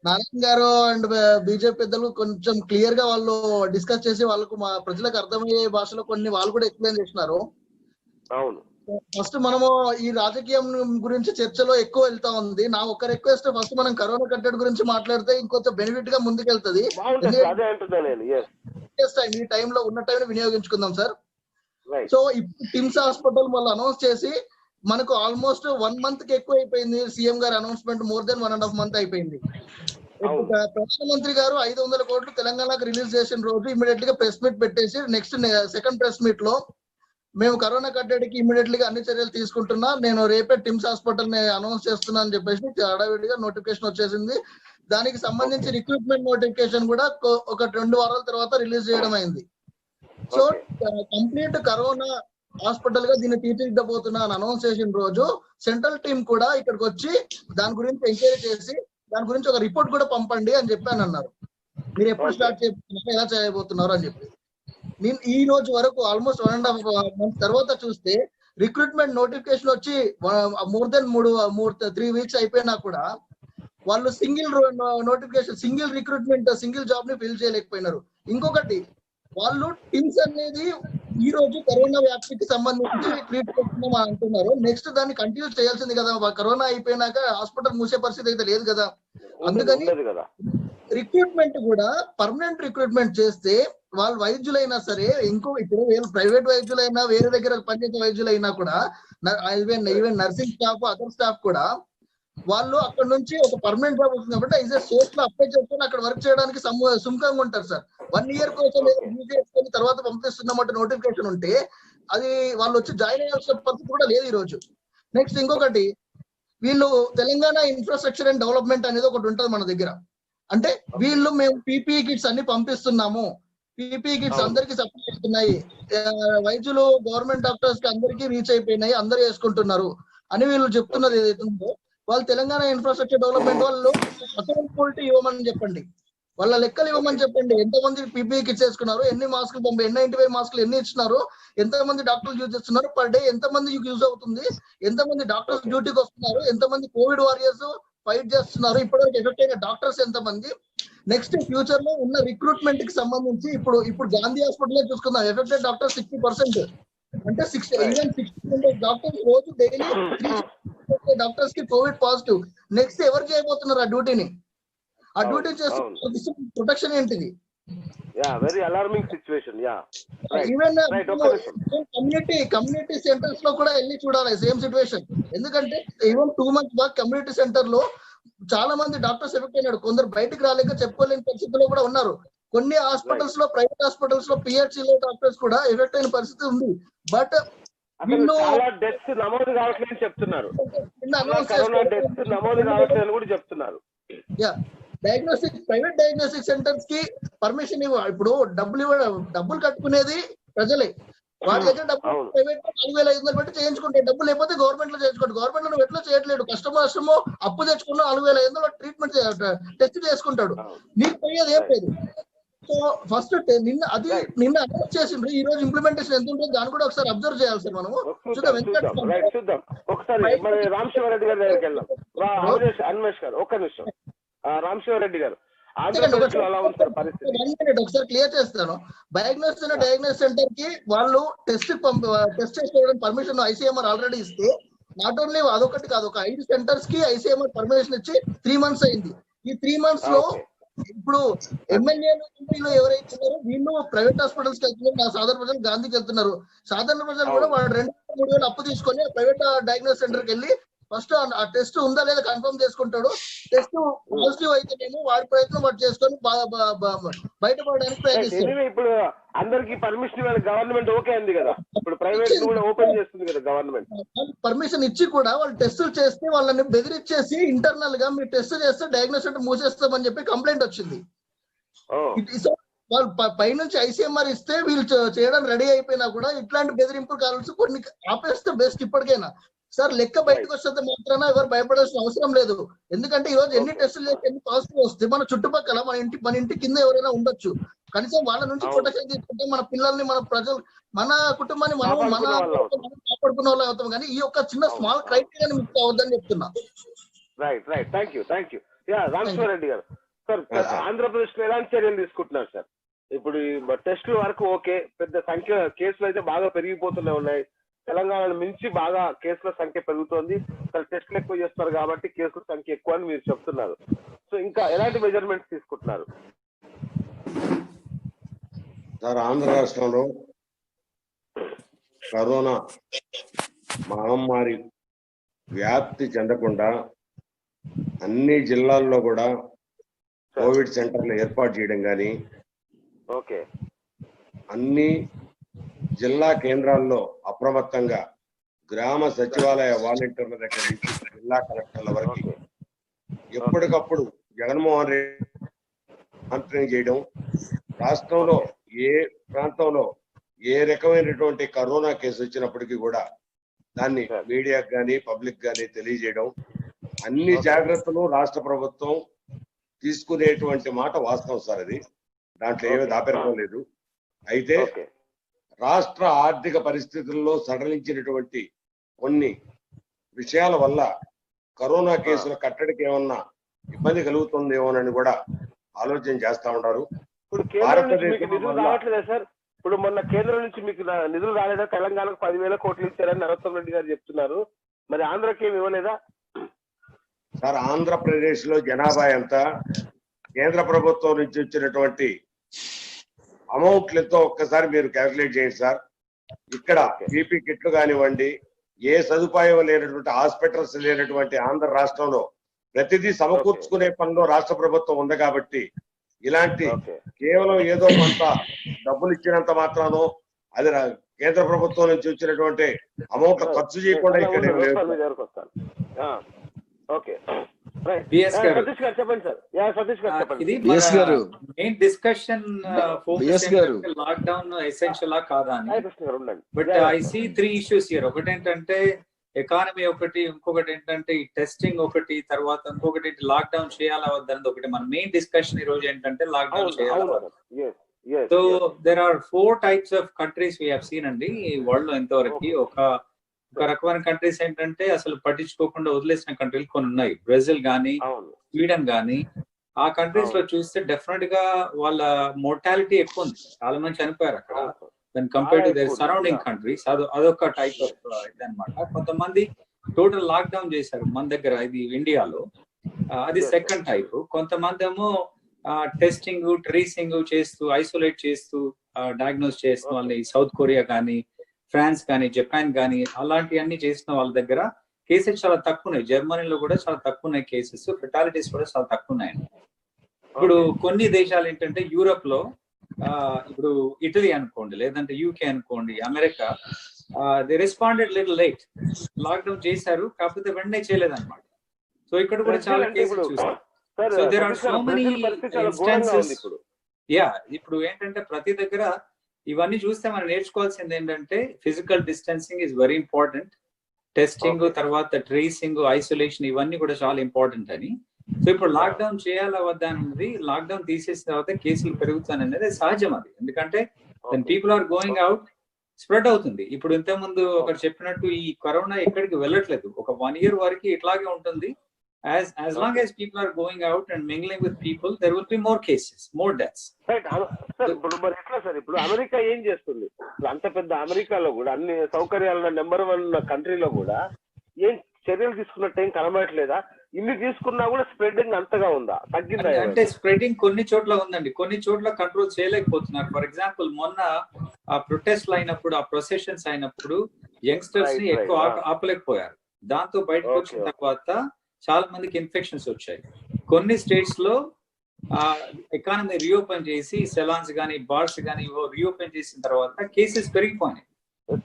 నారాయణ గారు అండ్ బీజేపీ పెద్దలు కొంచెం క్లియర్ గా వాళ్ళు డిస్కస్ చేసి వాళ్ళకు మా ప్రజలకు అర్థమయ్యే భాషలో కొన్ని వాళ్ళు కూడా ఎక్స్ప్లెయిన్ చేస్తున్నారు. అవును. ఫస్ట్ మనము ఈ రాజకీయం గురించి చర్చలో ఎక్కువ వెళ్తా ఉంది. నా ఒక రిక్వెస్ట్, ఫస్ట్ మనం కరోనా కట్టడి గురించి మాట్లాడితే ఇంకొంచెం బెనిఫిట్ గా ముందుకెళ్తుంది. ఈ టైంలో ఉన్న టైం వినియోగించుకుందాం సార్. సో ఇప్పుడు టిమ్స్ హాస్పిటల్ వాళ్ళు అనౌన్స్ చేసి మనకు ఆల్మోస్ట్ 1 month కి ఎక్కువ అయిపోయింది. సీఎం గారి అనౌన్స్మెంట్ మోర్ దెన్ 1.5 month అయిపోయింది. ప్రధానమంత్రి గారు 500 కోట్లు తెలంగాణకు రిలీజ్ చేసిన రోజు ఇమీడియట్ గా ప్రెస్ మీట్ పెట్టేసి నెక్స్ట్ సెకండ్ ప్రెస్ మీట్ లో మేము కరోనా కట్టడికి ఇమీడియట్ గా అన్ని చర్యలు తీసుకుంటున్నా, నేను రేపే టిమ్స్ హాస్పిటల్ ని అనౌన్స్ చేస్తున్నా అని చెప్పేసి హడావిడిగా నోటిఫికేషన్ వచ్చేసింది. దానికి సంబంధించి రిక్రూట్మెంట్ నోటిఫికేషన్ కూడా ఒక 2 వారాల తర్వాత రిలీజ్ చేయడం అయింది. సో కంప్లీట్ కరోనా హాస్పిటల్ గా దీన్ని తీర్చిదిద్దబోతున్నా అని అనౌన్స్ చేసిన రోజు సెంట్రల్ టీం కూడా ఇక్కడికి వచ్చి దాని గురించి ఎంక్వైరీ చేసి దాని గురించి ఒక రిపోర్ట్ కూడా పంపండి అని చెప్పాను అన్నారు. మీరు ఎప్పుడు స్టార్ట్ చేయబోతున్నారు, ఎలా చేయబోతున్నారు అని చెప్పి. నేను ఈ రోజు వరకు ఆల్మోస్ట్ 1.5 months తర్వాత చూస్తే రిక్రూట్మెంట్ నోటిఫికేషన్ వచ్చి మోర్ దెన్ 3 weeks అయిపోయినా కూడా వాళ్ళు single notification, single recruitment, single job ని ఫిల్ చేయలేకపోయినారు. ఇంకొకటి, వాళ్ళు టీమ్స్ అనేది ఈ రోజు కరోనా వ్యాప్తికి సంబంధించి ట్రీట్ చేస్తున్నాం అంటున్నారు. నెక్స్ట్ దాన్ని కంటిన్యూ చేయాల్సింది కదా. కరోనా అయిపోయినాక హాస్పిటల్ మూసే పరిస్థితి అయితే లేదు కదా. అందుకని రిక్రూట్మెంట్ కూడా పర్మనెంట్ రిక్రూట్మెంట్ చేస్తే వాళ్ళు వైద్యులైనా సరే, ఇప్పుడు ప్రైవేట్ వైద్యులైనా, వేరే దగ్గర పనిచేసే వైద్యులైనా కూడా, even nursing staff, other staff కూడా వాళ్ళు అక్కడ నుంచి ఒక పర్మనెంట్ జాబ్ వస్తుంది కాబట్టి ఈజీ సోర్స్ లో అప్లై చేసుకొని అక్కడ వర్క్ చేయడానికి సుముఖంగా ఉంటారు సార్. 1 year కోసం చేసుకొని తర్వాత పంపిస్తున్నామంటే నోటిఫికేషన్ ఉంటే అది వాళ్ళు వచ్చి జాయిన్ అయ్యాల్సిన పరిస్థితి కూడా లేదు ఈ రోజు. నెక్స్ట్ ఇంకొకటి, వీళ్ళు తెలంగాణ ఇన్ఫ్రాస్ట్రక్చర్ అండ్ డెవలప్మెంట్ అనేది ఒకటి ఉంటుంది మన దగ్గర. అంటే వీళ్ళు మేము PPE కిట్స్ అన్ని పంపిస్తున్నాము, PPE కిట్స్ అందరికి సప్లై అవుతున్నాయి, వైద్యులు గవర్నమెంట్ డాక్టర్స్ కి అందరికీ రీచ్ అయిపోయినాయి, అందరూ వేసుకుంటున్నారు అని వీళ్ళు చెప్తున్నది ఏదైతే ఉందో, వాళ్ళు తెలంగాణ ఇన్ఫ్రాస్ట్రక్చర్ డెవలప్మెంట్ వాళ్ళు అకౌంటబిలిటీ ఇవ్వమని చెప్పండి. వాళ్ళ లెక్కలు ఇవ్వమని చెప్పండి. ఎంతమంది పీపీఈ కిట్స్ చేసుకున్నారు, ఎన్ని మాస్కులు N95 మాస్కులు ఎన్ని ఇచ్చినారు, ఎంతమంది డాక్టర్లు యూజ్ చేస్తున్నారు, పర్ డే ఎంతమంది యూజ్ అవుతుంది, ఎంతమంది డాక్టర్స్ డ్యూటీకి వస్తున్నారు, ఎంతమంది కోవిడ్ వారియర్స్ ఫైట్ చేస్తున్నారు, ఇప్పటివరకు ఎఫెక్ట్ అయిన డాక్టర్స్ ఎంతమంది, నెక్స్ట్ ఫ్యూచర్ లో ఉన్న రిక్రూట్మెంట్ కి సంబంధించి ఇప్పుడు గాంధీ హాస్పిటల్ చూసుకుందాం, ఎఫెక్టెడ్ డాక్టర్ 60%, అంటే 60 డాక్టర్స్ రోజు డైలీ డాక్టర్స్ కి కోవిడ్ పాజిటివ్. నెక్స్ట్ ఎవరు చేయబోతున్నారు ఆ డ్యూటీని? ఆ డ్యూటీ చేస్తే ప్రొటెక్షన్ ఏంటిది? Very alarming situation. Even community centres లో కూడా వెళ్ళి చూడాలి సేమ్ సిచ్యువేషన్. ఎందుకంటే even 2 months back community centre లో చాలా మంది డాక్టర్స్ ఎఫెక్ట్ అయినాడు. కొందరు బయటకు రాలేక చెప్పుకోలేని పరిస్థితుల్లో కూడా ఉన్నారు. కొన్ని హాస్పిటల్స్ లో, ప్రైవేట్ హాస్పిటల్స్ లో, PHC లో డాక్టర్స్ కూడా ఎఫెక్ట్ అయిన పరిస్థితి ఉంది. బట్ వీళ్ళు చాలా డెత్స్ నమోదు కావట్లేదని చెప్తున్నారు. కరోనా డెత్స్ నమోదు కావట్లేదని కూడా చెప్తున్నారు. ప్రైవేట్ డయాగ్నోస్టిక్ సెంటర్స్ కి పర్మిషన్ ఇప్పుడు డబ్బులు కట్టుకునేది ప్రజలే. వారి దగ్గర డబ్బులు ప్రైవేట్ 4,500 పెట్టి చేయించుకుంటారు. డబ్బులు లేకపోతే గవర్నమెంట్ లో చేయించుకోండి. గవర్నమెంట్ లో నువ్వు ఎట్లా చేయట్లేదు, కష్టమో అప్పు తెచ్చుకున్నా 4,500 ట్రీట్మెంట్ టెస్ట్ చేసుకుంటాడు. నీకు పోయేది ఏం లేదు. సో ఫస్ట్ నిన్న అనౌన్స్ చేసిండ్రు, ఈ రోజు ఇంప్లిమెంటేషన్ ఎంత ఉంటుంది దాన్ని కూడా ఒకసారి అబ్జర్వ్ చేయాలి సార్ మనము. చూద్దాం ఒకసారి. మరి రామశివారెడ్డి గారి దగ్గరికి వెళ్దాం. అన్వేష్ గారు ఒక్క నిమిషం. రామశివారెడ్డి గారు, ఆంధ్రప్రదేశ్ లో ఎలా ఉంది సార్ పరిస్థితి? ఒకసారి క్లియర్ చేస్తాను. డయాగ్నోస్ సెంటర్ కి వాళ్ళు టెస్ట్ చేసుకోవడానికి పర్మిషన్ ICMR ఆల్రెడీ ఇస్తే, నాట్ ఓన్లీ అదొకటి కాదు, ఒక 5 సెంటర్స్ కి ICMR పర్మిషన్ ఇచ్చి 3 months అయింది. ఈ 3 months లో ఇప్పుడు ఎమ్మెల్యేలు ఎంపీలు ఎవరైతే ఉన్నారో వీళ్ళు ప్రైవేట్ హాస్పిటల్స్ కి వెళ్తున్నారు, నా సాధారణ ప్రజలు గాంధీకి వెళ్తున్నారు. సాధారణ ప్రజలు కూడా వాళ్ళు 2-3 వేలు అప్పు తీసుకొని ప్రైవేట్ డయాగ్నోస్ సెంటర్ కి వెళ్ళి ఫస్ట్ ఆ టెస్ట్ ఉందా లేదా కన్ఫర్మ్ చేసుకుంటాడు. టెస్ట్ పాజిటివ్ అయితేనేమో వాడి ప్రయత్నం వాడు చేసుకొని బయటపడడానికి ప్రయత్నిస్తాడు. ఇప్పుడు అందరికి పర్మిషన్ ఇవ్వాలి గవర్నమెంట్, ఓకే అంది కదా. ఇప్పుడు ప్రైవేట్ కూడా ఓపెన్ చేస్తుంది కదా గవర్నమెంట్. పర్మిషన్ ఇచ్చి కూడా వాళ్ళు టెస్టులు చేస్తే వాళ్ళని బెదిరించేసి ఇంటర్నల్ గా మీరు టెస్ట్ చేస్తే డయాగ్నోస్ సెంటర్ మూసేస్తామని చెప్పి కంప్లైంట్ వచ్చింది. వాళ్ళు పైనుంచి ICMR ఇస్తే వీళ్ళు చేయడానికి రెడీ అయిపోయినా కూడా ఇట్లాంటి బెదిరింపులు కావాల్సి కొన్ని ఆపేస్తే బెస్ట్ ఇప్పటికైనా. సార్ లెక్క బయటకు వస్తే మాత్రాన ఎవరు భయపడాల్సిన అవసరం లేదు. ఎందుకంటే ఈ రోజు ఎన్ని టెస్టులు చేస్తే ఎన్ని పాజిటివ్ వస్తే మన చుట్టుపక్కల మన ఇంటి కింద ఎవరైనా ఉండొచ్చు. కనీసం వాళ్ళ నుంచి ప్రొటెక్షన్ తీసుకుంటే మన పిల్లల్ని, మన ప్రజలు, మన కుటుంబాన్ని మనం కాపాడుకున్న వాళ్ళు అవుతాం. కానీ ఈ యొక్క చిన్న స్మాల్ క్రైటీరియాని మిస్ అవ్వద్దని చెప్తున్నా. రైట్. Thank you. రామశివారెడ్డి గారు, సార్ ఆంధ్రప్రదేశ్ లో ఎలాంటి చర్యలు తీసుకుంటున్నారు సార్? ఇప్పుడు టెస్టుల వరకు ఓకే, పెద్ద సంఖ్య కేసులు అయితే బాగా పెరిగిపోతూనే ఉన్నాయి. తెలంగాణను మించి బాగా కేసుల సంఖ్య పెరుగుతోంది. టెస్టులు ఎక్కువ చేస్తున్నారు కాబట్టి కేసుల సంఖ్య ఎక్కువ అని మీరు చెప్తున్నారు. సో ఇంకా ఎలాంటి మెజర్మెంట్స్ తీసుకుంటున్నారు సార్? ఆంధ్ర రాష్ట్రంలో కరోనా మహమ్మారి వ్యాప్తి చెందకుండా అన్ని జిల్లాల్లో కూడా కోవిడ్ సెంటర్లు ఏర్పాటు చేయడం కానీ, ఓకే, అన్ని జిల్లా కేంద్రాల్లో అప్రమత్తంగా గ్రామ సచివాలయ వాలంటీర్ల దగ్గర నుంచి జిల్లా కలెక్టర్ల వరకు ఎప్పటికప్పుడు జగన్మోహన్ రెడ్డి మానిటరింగ్ చేయడం, రాష్ట్రంలో ఏ ప్రాంతంలో ఏ రకమైనటువంటి కరోనా కేసు వచ్చినప్పటికీ కూడా దాన్ని మీడియాకు కానీ పబ్లిక్ కానీ తెలియజేయడం, అన్ని జాగ్రత్తలు రాష్ట్ర ప్రభుత్వం తీసుకునేటువంటి మాట వాస్తవం సార్. అది దాంట్లో ఏమీ దాపెరకం లేదు. అయితే రాష్ట్ర ఆర్థిక పరిస్థితుల్లో సడలించినటువంటి కొన్ని విషయాల వల్ల కరోనా కేసుల కట్టడికి ఏమన్నా ఇబ్బంది కలుగుతుందేమోనని కూడా ఆలోచన చేస్తా ఉన్నారు. ఇప్పుడు కేంద్రం నుంచి మీకు నిధులు రావట్లేదా సార్? ఇప్పుడు మొన్న కేంద్రం నుంచి మీకు నిధులు రాలేదా? తెలంగాణకు 10,000 కోట్లు ఇచ్చారని నరోత్తమ్ రెడ్డి గారు చెప్తున్నారు. మరి ఆంధ్రకి ఏమి ఇవ్వలేదా సార్? ఆంధ్రప్రదేశ్ లో జనాభా ఎంత, కేంద్ర ప్రభుత్వం నుంచి వచ్చినటువంటి అమౌంట్లు ఎంతో ఒక్కసారి మీరు క్యాల్కులేట్ చేయండి సార్. ఇక్కడ పీపీ కిట్లు కానివ్వండి, ఏ సదుపాయం లేనటువంటి హాస్పిటల్స్ లేనటువంటి ఆంధ్ర రాష్ట్రంలో ప్రతిదీ సమకూర్చుకునే పనిలో రాష్ట్ర ప్రభుత్వం ఉంది. కాబట్టి ఇలాంటి కేవలం ఏదో కొంత డబ్బులు ఇచ్చినంత మాత్రానో అది కేంద్ర ప్రభుత్వం నుంచి వచ్చినటువంటి అమౌంట్ ఖర్చు చేయకుండా ఇక్కడ మెయిన్ డిస్కషన్ లాక్డౌన్ ఎసెన్షియలా కాదా అని. But I see 3 issues here. ఒకటేంటంటే ఎకానమీ ఒకటి, ఇంకొకటి ఏంటంటే ఈ టెస్టింగ్ ఒకటి, తర్వాత ఇంకొకటి లాక్డౌన్ చేయాలా వద్దన్నది ఒకటి. మన మెయిన్ డిస్కషన్ ఈ రోజు ఏంటంటే లాక్డౌన్ చేయాలా వద్దా. So there are 4 types of countries we have seen అండి ఈ వరల్డ్ లో ఎంతవరకు. ఒక రకమైన కంట్రీస్ ఏంటంటే అసలు పట్టించుకోకుండా వదిలేసిన కంట్రీలు కొన్ని ఉన్నాయి. బ్రెజిల్ గానీ, స్వీడన్ గానీ, ఆ కంట్రీస్ లో చూస్తే డెఫినెట్ గా వాళ్ళ మోర్టాలిటీ ఎక్కువ ఉంది, చాలా మంది చనిపోయారు అక్కడ then compare to their surrounding countries. అదొక టైప్ ఆఫ్ ఇదన్నమాట. కొంతమంది టోటల్ లాక్ డౌన్ చేశారు మన దగ్గర, ఇది ఇండియాలో, అది సెకండ్ టైప్. కొంతమంది ఏమో టెస్టింగ్ ట్రేసింగ్ చేస్తూ ఐసోలేట్ చేస్తూ డయాగ్నోస్ చేసిన వాళ్ళని సౌత్ కొరియా కానీ, ఫ్రాన్స్ కానీ, జపాన్ కానీ అలాంటివన్నీ చేసిన వాళ్ళ దగ్గర కేసెస్ చాలా తక్కువ ఉన్నాయి. జర్మనీలో కూడా చాలా తక్కువ ఉన్నాయి కేసెస్, ఫెటాలిటీస్ కూడా చాలా తక్కువ ఉన్నాయండి. ఇప్పుడు కొన్ని దేశాలు ఏంటంటే యూరోప్ లో, ఇప్పుడు ఇటలీ అనుకోండి, లేదంటే యూకే అనుకోండి, America, they responded little late. Lockdown చేశారు, కాకపోతే వెంటనే చేయలేదన్నమాట. సో ఇక్కడ కూడా చాలా కేసెస్ చూసాం. So there are so many instances. ఇప్పుడు ఏంటంటే ప్రతి దగ్గర ఇవన్నీ చూస్తే మనం నేర్చుకోవాల్సింది ఏంటంటే physical distancing is very important, testing, తర్వాత ట్రేసింగ్, ఐసోలేషన్, ఇవన్నీ కూడా చాలా ఇంపార్టెంట్ అని. సో ఇప్పుడు లాక్డౌన్ చేయాలా వద్దా అనేది, లాక్డౌన్ తీసేసిన తర్వాత కేసులు పెరుగుతాననేది సహజం అది. ఎందుకంటే people are going out, spread అవుతుంది. ఇప్పుడు ఇంతకుముందు ఒకటి చెప్పినట్టు ఈ కరోనా ఎక్కడికి వెళ్ళట్లేదు. ఒక 1 year వరకు ఇట్లాగే ఉంటుంది. As long as people are going out and mingling with people, there will be more cases, more deaths. Right sir. ఇప్పుడు మరి ఎట్లా సార్, ఇప్పుడు అమెరికా ఏం చేస్తుంది? అంత పెద్ద అమెరికాలో కూడా అన్ని సౌకర్యాల నెంబర్ 1 కంట్రీలో కూడా ఏం చర్యలు తీసుకున్నట్టు ఏం కనబడట్లేదా? ఇన్ని తీసుకున్నా కూడా స్ప్రెడింగ్ అంతగా ఉందా, తగ్గిందా? అంటే స్ప్రెడింగ్ కొన్ని చోట్ల ఉందండి, కొన్ని చోట్ల కంట్రోల్ చేయలేకపోతున్నారు. ఫర్ ఎగ్జాంపుల్ మొన్న ఆ ప్రొటెస్ట్లు అయినప్పుడు, ఆ ప్రొసెషన్స్ అయినప్పుడు యంగ్స్టర్స్ ని ఎక్కువ ఆపలేకపోయారు. దాంతో బయటకు వచ్చిన తర్వాత చాలా మందికి ఇన్ఫెక్షన్స్ వచ్చాయి. కొన్ని స్టేట్స్ లో ఎకానమీ రీఓపెన్ చేసి సెలాన్స్ గానీ, బార్స్ గానీ రీఓపెన్ చేసిన తర్వాత కేసెస్ పెరిగిపోయినాయి.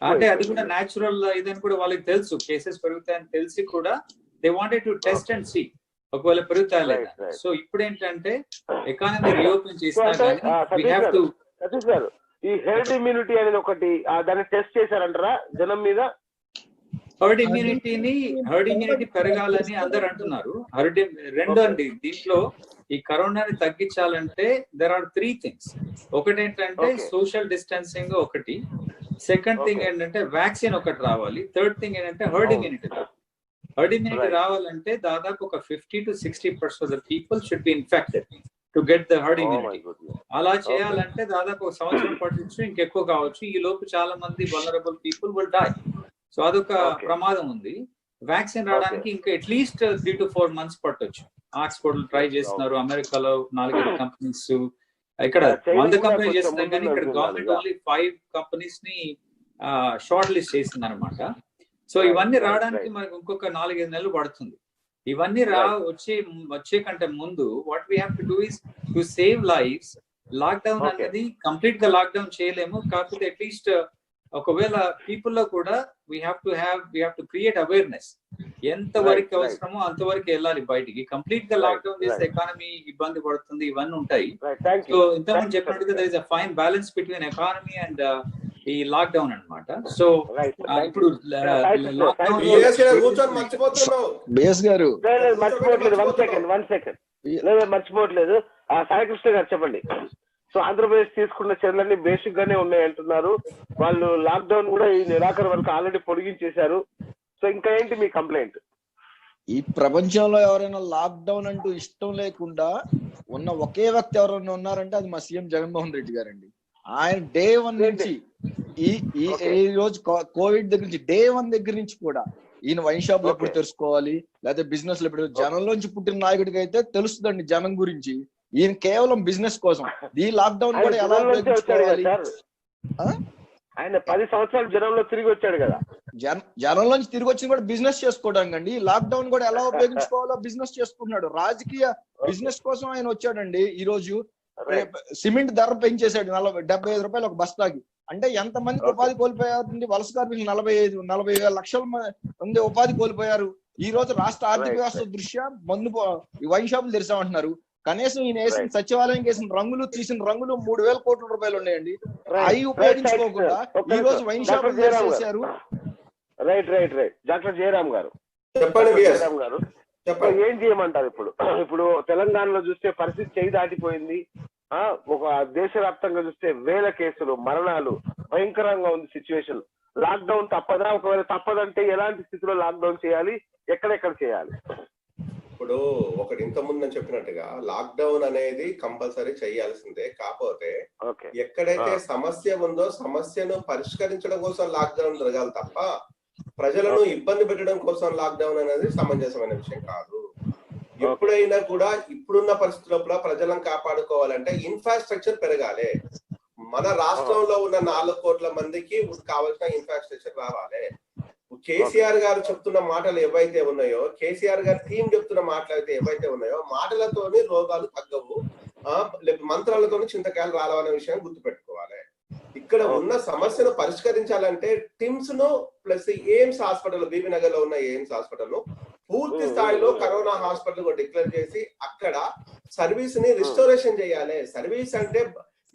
అంటే అది కూడా న్యాచురల్ ఇదని కూడా వాళ్ళకి తెలుసు, కేసెస్ పెరుగుతాయని తెలిసి కూడా they wanted to test and see ఒకవేళ పెరుగుతాయా లేదా. సో ఇప్పుడు ఏంటంటే ఎకానమీ రీఓపెన్ చేసినా కానీ we have to. ఈ హెర్డ్ ఇమ్యూనిటీ అనేది ఒకటి, దాన్ని టెస్ట్ చేశారంటారా జనం మీద? హర్డ్ ఇమ్యూనిటీ పెరగాలని అందరు అంటున్నారు. రెండు అండి, దీంట్లో ఈ కరోనాని తగ్గించాలంటే దెర్ ఆర్ 3 things. ఒకటి ఏంటంటే సోషల్ డిస్టెన్సింగ్ ఒకటి, సెకండ్ థింగ్ ఏంటంటే వ్యాక్సిన్ ఒకటి రావాలి, థర్డ్ థింగ్ ఏంటంటే హర్డ్ ఇమ్యూనిటీ. హర్డ్ ఇమ్యూనిటీ రావాలంటే దాదాపు ఒక 50 to 60% of the people should be infected to get the herd immunity. అలా చేయాలంటే దాదాపు 1 సంవత్సరం పట్టొచ్చు, ఇంకెక్కువ కావచ్చు. ఈ లోపు చాలా మంది vulnerable people will die. So అదొక ప్రమాదం ఉంది. వ్యాక్సిన్ రావడానికి ఇంకా అట్లీస్ట్ 3 to 4 months పట్టొచ్చు. ఆక్స్ఫోర్డ్ ట్రై చేస్తున్నారు, అమెరికాలో 4 కంపెనీస్, ఇక్కడ 100 కంపెనీస్ చేస్తున్నారు, కానీ ఇక్కడ గవర్నమెంట్ ఓన్లీ 5 కంపెనీస్ ని షార్ట్ లిస్ట్ చేసింది అనమాట. సో ఇవన్నీ రావడానికి మనకు ఇంకొక 4-5 నెలలు పడుతుంది. ఇవన్నీ వచ్చే కంటే ముందు what we have to do is to save lives. Lockdown అనేది కంప్లీట్ గా లాక్డౌన్ చేయలేము, కాకపోతే అట్లీస్ట్ ఒకవేళ పీపుల్ లో కూడా we have to create awareness. ఎంత వరకు అవసరమో అంతవరకు వెళ్ళాలి బయటికి. కంప్లీట్ గా లాక్డౌన్ చేస్తే ఎకానమీ ఇబ్బంది పడుతుంది, ఇవన్నీ ఉంటాయి. సో ఇంతకుముందు చెప్పినట్టుగా there is a fine balance between economy and ఈ లాక్డౌన్ అన్నమాట. సో ఇప్పుడు మర్చిపోవట్లేదు. సాయికృష్ణ గారు చెప్పండి. సో ఆంధ్రప్రదేశ్ తీసుకున్న చర్యలన్నీ బేసిక్ గానే ఉన్నాయి అంటున్నారు. వాళ్ళు లాక్డౌన్ కూడా ఈ నెలాఖరు వరకు ఆల్రెడీ పొడిగించేశారు. సో ఇంకా ఏంటి మీ కంప్లైంట్? ఈ ప్రపంచంలో ఎవరైనా లాక్డౌన్ అంటూ ఇష్టం లేకుండా ఉన్న ఒకే వ్యక్తి ఎవరైనా ఉన్నారంటే అది మా సీఎం జగన్మోహన్ రెడ్డి గారండి. ఆయన డే 1 నుంచి ఈ రోజు కోవిడ్ దగ్గర నుంచి డే 1 దగ్గర నుంచి కూడా ఈయన వైన్ షాప్ ఎప్పుడు తెరుచుకోవాలి, లేకపోతే బిజినెస్ ఎప్పుడు, జనంలోంచి పుట్టిన నాయకుడికి అయితే తెలుస్తుందండి జనం గురించి. ఈయన కేవలం బిజినెస్ కోసం ఈ లాక్డౌన్ కూడా ఎలా ఉపయోగించుకోవాలి. ఆయన 10 సంవత్సరాలు జనంలో తిరిగి వచ్చాడు కదా, జనంలోంచి తిరిగి వచ్చి కూడా బిజినెస్ చేసుకోవడానికి అండి. లాక్డౌన్ కూడా ఎలా ఉపయోగించుకోవాలో బిజినెస్ చేసుకుంటున్నాడు. రాజకీయ బిజినెస్ కోసం ఆయన వచ్చాడండి. ఈ రోజు సిమెంట్ ధర పెంచేశాడు 75 రూపాయలు ఒక బస్తాకి. అంటే ఎంత మందికి ఉపాధి కోల్పోయారు? వలస కార్మికులు 40 లక్షల మంది ఉపాధి కోల్పోయారు. ఈ రోజు రాష్ట్ర ఆర్థిక వ్యవస్థ దృష్ట్యా వైన్ షాపులు తెరిచామంటున్నారు. కనీసం ఈయన వేసిన సచివాలయం వేసిన రంగులు, తీసిన రంగులు 3,000 కోట్ల రూపాయలు ఉన్నాయండి. అవి ఉపయోగించుకోకుండా ఈ రోజు వైన్ షాపులు తెరిచేశారు. Right right right doctor Jayaram గారు చెప్పండి జయరామ్ గారు చెప్పండి. ఏం చేయమంటారు ఇప్పుడు తెలంగాణలో చూస్తే పరిస్థితి చేయి దాటిపోయింది. ఒక దేశవ్యాప్తంగా చూస్తే వేల కేసులు, మరణాలు, భయంకరంగా ఉంది సిచ్యువేషన్. లాక్డౌన్ తప్పదా? ఒకవేళ తప్పదంటే ఎలాంటి స్థితిలో లాక్డౌన్ చేయాలి, ఎక్కడెక్కడ చేయాలి? ఇప్పుడు ఒకటి ఇంత ముందు నేను చెప్పినట్టుగా లాక్డౌన్ అనేది కంపల్సరీ చేయాల్సిందే. కాకపోతే ఎక్కడైతే సమస్య ఉందో సమస్యను పరిష్కరించడం కోసం లాక్డౌన్ జరగాలి తప్ప ప్రజలను ఇబ్బంది పెట్టడం కోసం లాక్డౌన్ అనేది సమంజసమైన విషయం కాదు. ఎప్పుడైనా కూడా ఇప్పుడున్న పరిస్థితుల్లో ప్రజలను కాపాడుకోవాలంటే ఇన్ఫ్రాస్ట్రక్చర్ పెరగాలి. మన రాష్ట్రంలో ఉన్న 4 కోట్ల మందికి కావాల్సిన ఇన్ఫ్రాస్ట్రక్చర్ రావాలి. కేసీఆర్ గారు చెప్తున్న మాటలు ఏవైతే ఉన్నాయో, కేసీఆర్ గారి టీం చెప్తున్న మాటలు అయితే ఏవైతే ఉన్నాయో, మాటలతోని రోగాలు తగ్గవు, మంత్రాలతోని చింతకాయలు రాలవనే విషయాన్ని గుర్తుపెట్టుకోవాలి. ఇక్కడ ఉన్న సమస్యను పరిష్కరించాలంటే టిమ్స్ ను ప్లస్ ఎయిమ్స్ హాస్పిటల్, బీబీనగర్ లో ఉన్న ఎయిమ్స్ హాస్పిటల్ ను పూర్తి స్థాయిలో కరోనా హాస్పిటల్ గా డిక్లేర్ చేసి అక్కడ సర్వీస్ ని రిస్టోరేషన్ చేయాలి. సర్వీస్ అంటే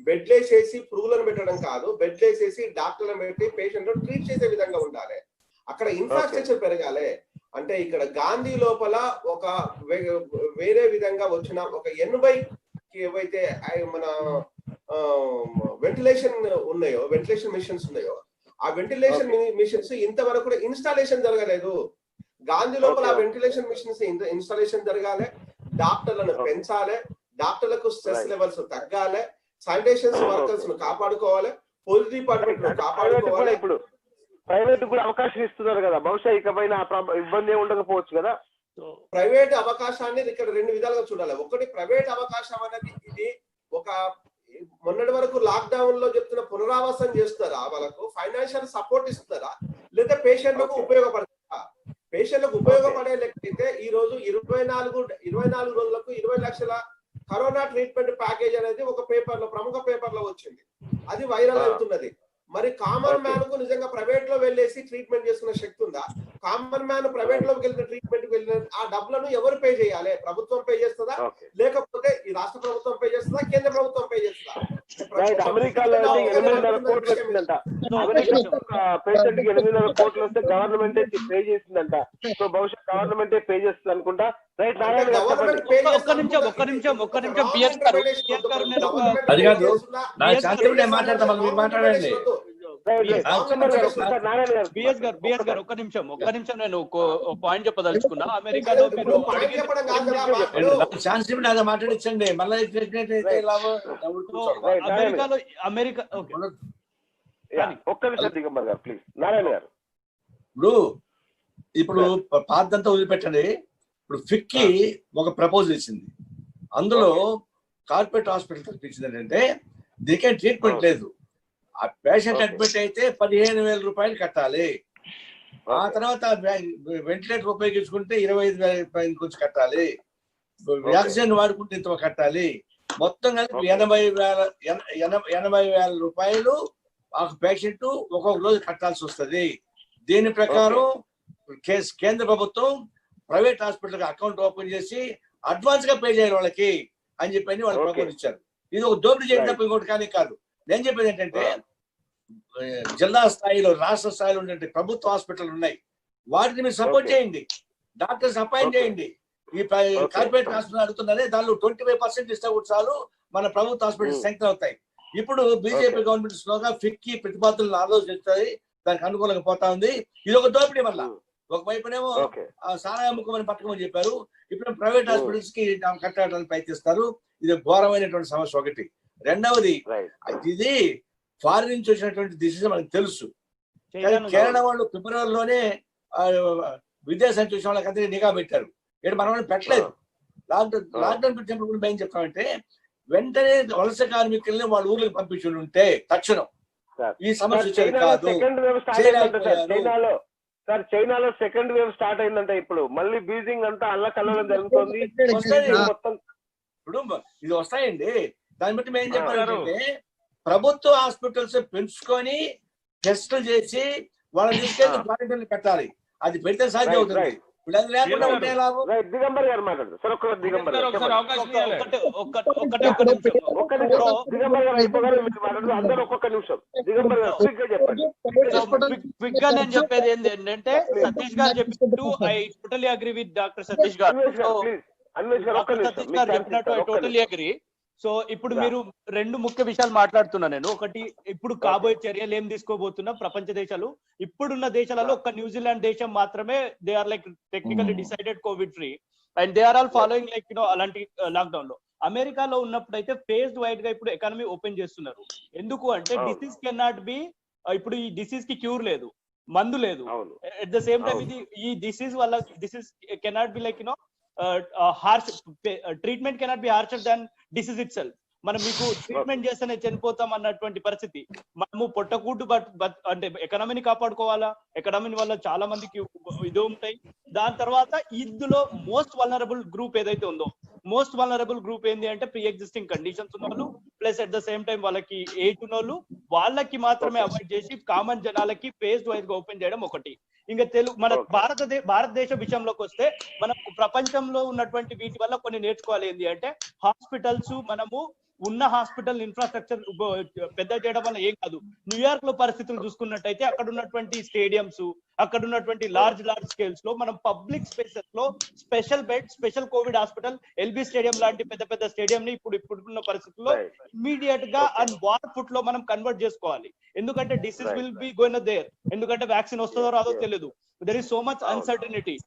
బెడ్ వేసేసి పురుగులను పెట్టడం కాదు, బెడ్ వేసేసి డాక్టర్లను పెట్టి పేషెంట్ ట్రీట్ చేసే విధంగా ఉండాలి. అక్కడ ఇన్ఫ్రాస్ట్రక్చర్ పెరగాలి. అంటే ఇక్కడ గాంధీ లోపల ఒక వేరే విధంగా వచ్చిన ఒక 80 ఏవైతే మన వెంటిలేషన్ ఉన్నాయో, వెంటిలేషన్ మిషన్స్ ఉన్నాయో, ఆ వెంటిలేషన్ మిషన్స్ ఇంతవరకు కూడా ఇన్స్టాలేషన్ జరగలేదు. గాంధీ లోపల ఆ వెంటిలేషన్ మిషన్స్ ఇన్స్టాలేషన్ జరగాలి. డాక్టర్లను పెంచాలి, డాక్టర్లకు స్ట్రెస్ లెవెల్స్ తగ్గాలి, శానిటేషన్ వర్కర్స్ ను కాపాడుకోవాలి, పోలీస్ డిపార్ట్మెంట్ ను కాపాడుకోవాలి. ఇప్పుడు ప్రైవేట్ కూడా అవకాశం ఇస్తున్నారు కదా, బహుశా ఇకపైన ఇబ్బంది ఉండకపోవచ్చు కదా. ప్రైవేట్ అవకాశాన్ని ఇక్కడ 2 విధాలుగా చూడాలి. ఒకటి, ప్రైవేట్ అవకాశం అనేది ఇది ఒక మొన్నటి వరకు లాక్డౌన్ లో చెప్తున్న పునరావాసం చేస్తారా, వాళ్ళకు ఫైనాన్షియల్ సపోర్ట్ ఇస్తారా, లేదా పేషెంట్లకు ఉపయోగపడతారా? పేషెంట్లకు ఉపయోగపడే లెక్కైతే ఈ రోజు 24 రోజులకు 20 లక్షల కరోనా ట్రీట్మెంట్ ప్యాకేజ్ అనేది ఒక పేపర్ లో, ప్రముఖ పేపర్ లో వచ్చింది. అది వైరల్ అవుతున్నది. మరి కామన్ మ్యాన్ కు నిజంగా ప్రైవేట్ లో వెళ్ళేసి ట్రీట్మెంట్ చేసుకునే శక్తి ఉందా? కామన్ మ్యాన్ ప్రైవేట్ లోకి వెళ్ళిన ట్రీట్మెంట్ వెళ్ళిన ఆ డబ్బులను ఎవరు పే చేయాలి? ప్రభుత్వం పే చేస్తుందా, లేకపోతే ఈ రాష్ట్ర ప్రభుత్వం పే చేస్తుందా, కేంద్ర ప్రభుత్వం పే చేస్తుందా? అమెరికాలో 8,500 కోట్లు వచ్చిందంట. పేషెంట్ కి 8,500 కోట్లు వస్తే గవర్నమెంట్ పే చేసిందంట. సో బహుశా గవర్నమెంట్ పే చేస్తుంది అనుకుంటా. రైట్ నారాయణ గారు ఒక్క నిమిషం బిఎస్ గారు అది కాదు, నా శాస్త్రం నేను మాట్లాడతా, మీరు మాట్లాడండి. బిఎస్ గారు ఒక్క నిమిషం నేను పాయింట్ చెప్పదలుచుకున్నా. అమెరికాలో మీరు మాట్లాడించండి. మళ్ళీ ఇప్పుడు పాదంతా వదిలిపెట్టండి. ఇప్పుడు ఫిక్కి ఒక ప్రపోజల్ ఇచ్చింది. అందులో కార్పొరేట్ హాస్పిటల్ తప్పించింది ఏంటంటే దీనికే ట్రీట్మెంట్ లేదు. ఆ పేషెంట్ అడ్మిట్ అయితే 15,000 రూపాయలు కట్టాలి. ఆ తర్వాత వెంటిలేటర్ ఉపయోగించుకుంటే 25,000 రూపాయలు కొంచెం కట్టాలి. వ్యాక్సిన్ వాడుకుంటే ఇంత కట్టాలి. మొత్తం కలిపి 80,000 రూపాయలు ఆ పేషెంట్ ఒక్కొక్క రోజు కట్టాల్సి వస్తుంది. దీని ప్రకారం కేంద్ర ప్రభుత్వం ప్రైవేట్ హాస్పిటల్ అకౌంట్ ఓపెన్ చేసి అడ్వాన్స్ గా పే చేయాలి వాళ్ళకి అని చెప్పి వాళ్ళు ప్రపోజ్ ఇచ్చారు. ఇది ఒక దోపిడీ చేయడం తప్ప ఇంకోటి కానీ కాదు. నేను చెప్పేది ఏంటంటే జిల్లా స్థాయిలో, రాష్ట్ర స్థాయిలో ఉండే ప్రభుత్వ హాస్పిటల్ ఉన్నాయి, వాటిని మీరు సపోర్ట్ చేయండి, డాక్టర్స్ అపాయింట్ చేయండి. ఈ కార్పొరేట్ హాస్పిటల్ అడుగుతున్నారే దానిలో 25% ఇస్తే కూడా చాలు మన ప్రభుత్వ హాస్పిటల్ స్ట్రెంగ్త్ అవుతాయి. ఇప్పుడు బీజేపీ గవర్నమెంట్ స్లోగా ఫిక్కి ప్రతిపాదనలు ఆలోచిస్తుంది, దానికి అనుకూలంగా పోతా ఉంది. ఇది ఒక దోపిడీ వల్ల. ఒకవైపునేమో సారా అమ్ముకోమని పథకం చెప్పారు, ఇప్పుడు ప్రైవేట్ హాస్పిటల్స్ కి కట్టడానికి ప్రయత్నిస్తారు. ఇది ఘోరమైనటువంటి సమస్య ఒకటి. రెండవది, ఇది ఫారిన్ నుంచి వచ్చినటువంటి డిసిజన్ మనకు తెలుసు. కేరళ వాళ్ళు ఫిబ్రవరిలోనే విదేశానికి వచ్చిన వాళ్ళకి అందరికీ నిఘా పెట్టారు. ఇక్కడ మనం పెట్టలేదు. లాక్డౌన్ పెట్టినప్పుడు కూడా మేము చెప్తామంటే వెంటనే వలస కార్మికుల్ని వాళ్ళ ఊర్లకు పంపించి ఉంటే తక్షణం ఈ సమస్య వచ్చేది కాదు. చైనాలో సెకండ్ వేవ్ స్టార్ట్ అయిందంటే ఇప్పుడు మళ్ళీ బీజింగ్ అంతా అల్లకల్లోలం జరుగుతుంది. ఇప్పుడు ఇది వస్తాయండి. దాన్ని బట్టి మేము ఏం చెప్పాలంటే ప్రభుత్వ హాస్పిటల్స్ పెంచుకొని టెస్టులు చేసి వాళ్ళని తీసుకెళ్ళి క్వారంటైన్ పెట్టాలి. అది పెడితే సాధ్యం అవుతుంది. రైట్, దిగంబర్ గారు మాట్లాడతారు సార్. ఒక్క దిగంబర్ గారు ఒకసారి అవకాశం ఇవ్వాలి. ఒక్క నిమిషం దిగంబర్ గారు అయిపోగానే మీరు మాట్లాడుతూ అందరూ ఒక్కొక్క నిమిషం. దిగంబర్ గారు క్విక్ గా చెప్పండి. క్విక్ గా నేను చెప్పేది ఏంటంటే సతీష్ గారు చెప్పినట్టు I totally agree with doctor Satish గారు. సతీష్ గారు చెప్పినట్టు ఐ టోటలీ అగ్రీ. సో ఇప్పుడు మీరు రెండు ముఖ్య విషయాలు మాట్లాడుతున్నా నేను. ఒకటి, ఇప్పుడు కాబోయే చర్యలు ఏం తీసుకోబోతున్నా ప్రపంచ దేశాలు. ఇప్పుడున్న దేశాలలో ఒక్క న్యూజిలాండ్ దేశం మాత్రమే they are like technically decided covid free and they are all following like అలాంటి లాక్డౌన్ లో. అమెరికాలో ఉన్నప్పుడు అయితే ఫేజ్డ్ వైడ్ గా ఇప్పుడు ఎకానమీ ఓపెన్ చేస్తున్నారు. ఎందుకు అంటే డిసీజ్ కెన్ నాట్ బి, ఇప్పుడు ఈ డిసీజ్ కి క్యూర్ లేదు, మందు లేదు. ఎట్ ద సేమ్ టైం ఇది ఈ డిసీజ్ వల్ల disease cannot be like harsh treatment cannot be harsher than disease itself. మనం మీకు ట్రీట్మెంట్ చేస్తేనే చనిపోతాం అన్నటువంటి పరిస్థితి. మనము పొట్టకూటు బట్ అంటే ఎకనామీని కాపాడుకోవాలా, ఎకనామీ వల్ల చాలా మందికి ఇది ఉంటాయి. దాని తర్వాత ఇందులో మోస్ట్ వల్నరబుల్ గ్రూప్ ఏదైతే ఉందో, మోస్ట్ వల్నరబుల్ గ్రూప్ ఏంటి అంటే ప్రీ ఎగ్జిస్టింగ్ కండిషన్స్ ఉన్న వాళ్ళు, plus at the same time వాళ్ళకి ఏజ్ ఉన్న వాళ్ళు, వాళ్ళకి మాత్రమే అవాయిడ్ చేసి కామన్ జనాలకి ఫేజ్ వైజ్ గా ఓపెన్ చేయడం ఒకటి. ఇంకా మన భారతదేశ విషయంలోకి వస్తే మనం ప్రపంచంలో ఉన్నటువంటి వీటి వల్ల కొన్ని నేర్చుకోవాలి. ఏంటి అంటే హాస్పిటల్స్, మనము ఉన్న హాస్పిటల్ ఇన్ఫ్రాస్ట్రక్చర్ పెద్ద చేయడం వల్ల ఏం కాదు. న్యూయార్క్ లో పరిస్థితులు చూసుకున్నట్టయితే అక్కడ ఉన్నటువంటి స్టేడియంస్, అక్కడ ఉన్నటువంటి లార్జ్ స్కేల్స్ లో మనం పబ్లిక్ స్పేసెస్ లో special bed, special Covid hospital, LB stadium లాంటి పెద్ద పెద్ద స్టేడియం ని ఇప్పుడున్న పరిస్థితుల్లో ఇమ్మీడియట్ గా అండ్ వార్ ఫుట్ లో మనం కన్వర్ట్ చేసుకోవాలి. ఎందుకంటే disease will be going there. ఎందుకంటే వ్యాక్సిన్ వస్తుందో రాదో తెలియదు. There is so much uncertainty.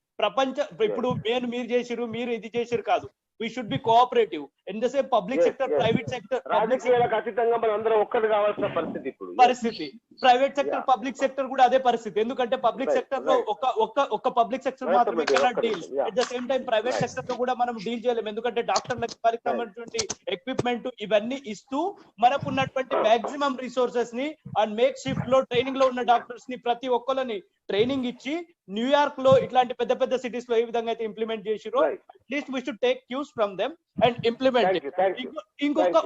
ఇప్పుడు మీరు చేసిరు, మీరు ఇది చేసిరు కాదు. We should be cooperative in the same public sector, private sector. రాజకీయాలకు అతీతంగా మనం అందరం ఒక్కటి కావాల్సిన పరిస్థితి ఇప్పుడు. ప్రైవేట్ సెక్టర్, పబ్లిక్ సెక్టర్ కూడా అదే పరిస్థితి. ఎందుకంటే పబ్లిక్ సెక్టర్ లో ఒక్క పబ్లిక్ సెక్టర్ మాత్రమే cannot deal. At the same time private sector లో కూడా మనం డీల్ చేయలేము. ఎందుకంటే డాక్టర్లకు పరికరమైనటువంటి ఎక్విప్మెంట్ ఇవన్నీ ఇస్తూ మనకు ఉన్నటువంటి మాక్సిమం రిసోర్సెస్ ని అండ్ మేక్ షిఫ్ట్ లో ట్రైనింగ్ లో ఉన్న డాక్టర్స్ ని ప్రతి ఒక్కరిని ట్రైనింగ్ ఇచ్చి న్యూయార్క్ లో ఇట్లాంటి పెద్ద పెద్ద సిటీస్ లో ఏ విధంగా అయితే ఇంప్లిమెంట్ చేసిరో at least we should take cues from them and implement. ఇంకొక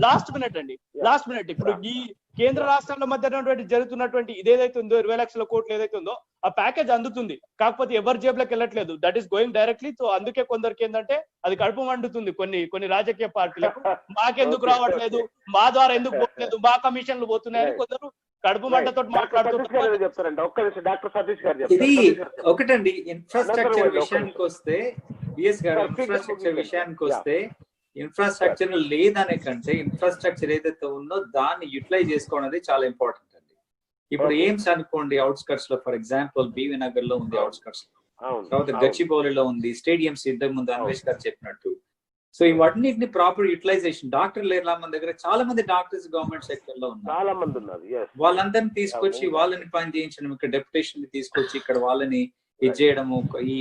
లాస్ట్ మినిట్ అండి, లాస్ట్ మినిట్. ఇప్పుడు ఈ కేంద్ర రాష్ట్రాల మధ్య జరుగుతున్నటువంటి ఇదేదైతే ఉందో 20 లక్షల కోట్లు ఏదైతే ఉందో ఆ ప్యాకేజ్ అందుతుంది, కాకపోతే ఎవరి జేబులకు వెళ్ళట్లేదు. That is going directly. So అందుకే కొందరికి ఏంటంటే అది కడుపు మండుతుంది. కొన్ని రాజకీయ పార్టీలకు మాకెందుకు రావట్లేదు, మా ద్వారా ఎందుకు పోవట్లేదు, మా కమిషన్లు పోతున్నాయని కొందరు కడుపు మంటతో మాట్లాడుతున్నారు. ఇది ఒకటండి. ఇన్ఫ్రాస్ట్రక్చర్ విషయానికి వస్తే బిఎస్ గారు, ఇన్ఫ్రాస్ట్రక్చర్ విషయానికి వస్తే ఇన్ఫ్రాస్ట్రక్చర్ లేదనే కంటే ఇన్ఫ్రాస్ట్రక్చర్ ఏదైతే ఉందో దాన్ని యూటిలైజ్ చేసుకోవడం అనేది చాలా ఇంపార్టెంట్ అండి. ఇప్పుడు ఎయిమ్స్ అనుకోండి, అవుట్స్కట్స్ లో ఫర్ ఎగ్జాంపుల్ బీవీ నగర్ లో ఉంది, అవుట్స్కట్స్ లో. తర్వాత గచ్చిబౌలిలో ఉంది, స్టేడియంస్ ఇంతకు ముందు అన్వేష్ గారు చెప్పినట్టు. సో ఇవన్నిటిని ప్రాపర్ యూటిలైజేషన్. డాక్టర్లు ఎలా మన దగ్గర చాలా మంది డాక్టర్స్ గవర్నమెంట్ సెక్టర్ లో ఉన్నారు, చాలా మంది ఉన్నారు. వాళ్ళందరినీ తీసుకొచ్చి వాళ్ళని పని చేయించడం, ఇక్కడ డెప్యుటేషన్ తీసుకొచ్చి ఇక్కడ వాళ్ళని ఇది చేయడము, ఈ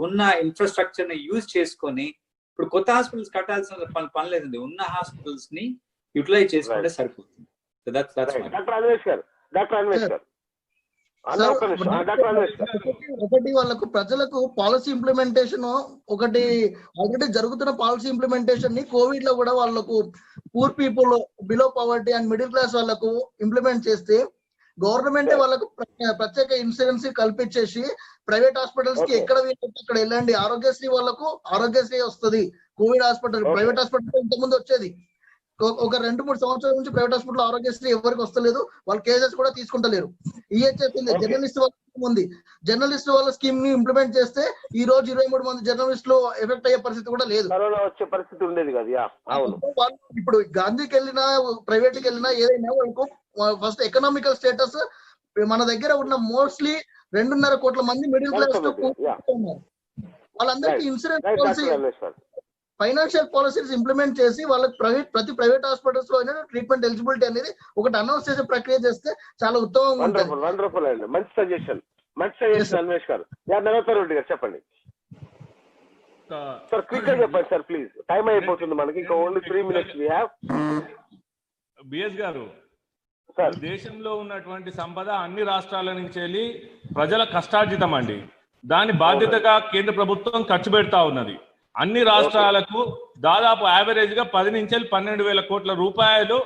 ఉన్న ఇన్ఫ్రాస్ట్రక్చర్ ని యూజ్ చేసుకొని ఇప్పుడు కొత్త హాస్పిటల్స్ కట్టాల్సిన పని లేదండి. ఉన్న హాస్పిటల్స్ ని యూటిలైజ్ చేసుకుంటే సరిపోతుంది. ఒకటి వాళ్ళకు ప్రజలకు పాలసీ ఇంప్లిమెంటేషన్, ఒకటి ఆల్రెడీ జరుగుతున్న పాలసీ ఇంప్లిమెంటేషన్ ని కోవిడ్ లో కూడా వాళ్ళకు poor people, below poverty and middle class వాళ్ళకు ఇంప్లిమెంట్ చేస్తే గవర్నమెంటే వాళ్ళకు ప్రత్యేక ఇన్సూరెన్స్ కల్పించేసి ప్రైవేట్ హాస్పిటల్స్ కి ఎక్కడ అక్కడ వెళ్ళండి, ఆరోగ్యశ్రీ వాళ్ళకు ఆరోగ్యశ్రీ వస్తుంది. కోవిడ్ హాస్పిటల్ ప్రైవేట్ హాస్పిటల్ ఇంతకుముందు వచ్చేది, ఒక 2-3 సంవత్సరాల నుంచి ప్రైవేట్ హాస్పిటల్ ఆరోగ్యశ్రీ ఎవరికి వస్తలేదు, వాళ్ళ కేసెస్ కూడా తీసుకుంటలేరు. ఈహెచ్ఎస్ ఉంది, జర్నలిస్ట్ వాళ్ళ ఉంది. జర్నలిస్ట్ వాళ్ళ స్కీమ్ ని ఇంప్లిమెంట్ చేస్తే ఈ రోజు 23 మంది జర్నలిస్టులు ఎఫెక్ట్ అయ్యే పరిస్థితి కూడా లేదు. వచ్చే పరిస్థితి ఉండేది కదా. ఇప్పుడు గాంధీకి వెళ్ళినా, ప్రైవేట్ కి వెళ్ళినా ఏదైనా వాళ్ళకు ఫస్ట్ ఎకనామికల్ స్టేటస్ మన దగ్గర ఉన్న మోస్ట్లీ 2.5 కోట్ల మంది మిడిల్ క్లాస్ ఉన్నారు. వాళ్ళందరికీ insurance policy, financial policies implement చేసి వాళ్ళకి ప్రతి ప్రైవేట్ హాస్పిటల్స్ లో అయినా ట్రీట్మెంట్ ఎలిజిబిలిటీ అనేది ఒకటి అనౌన్స్ చేసే ప్రక్రియ చేస్తే చాలా ఉత్తమంగా ఉంటుంది. వండర్ఫుల్ అండి, మంచి సజెషన్ అన్వేష్ గారు. నరేంద్ర గారు చెప్పండి సార్, క్విక్ గా చెప్పండి సార్ ప్లీజ్, టైం అయిపోతుంది మనకి, ఇంకా only 3 minutes we have. BS గారు, దేశంలో ఉన్నటువంటి సంపద అన్ని రాష్ట్రాల నుంచి వెళ్ళి ప్రజల కష్టార్జితం అండి. దాని బాధ్యతగా కేంద్ర ప్రభుత్వం ఖర్చు పెడతా ఉన్నది. అన్ని రాష్ట్రాలకు దాదాపు యావరేజ్ గా 10 నుంచి 12,000 కోట్ల రూపాయలు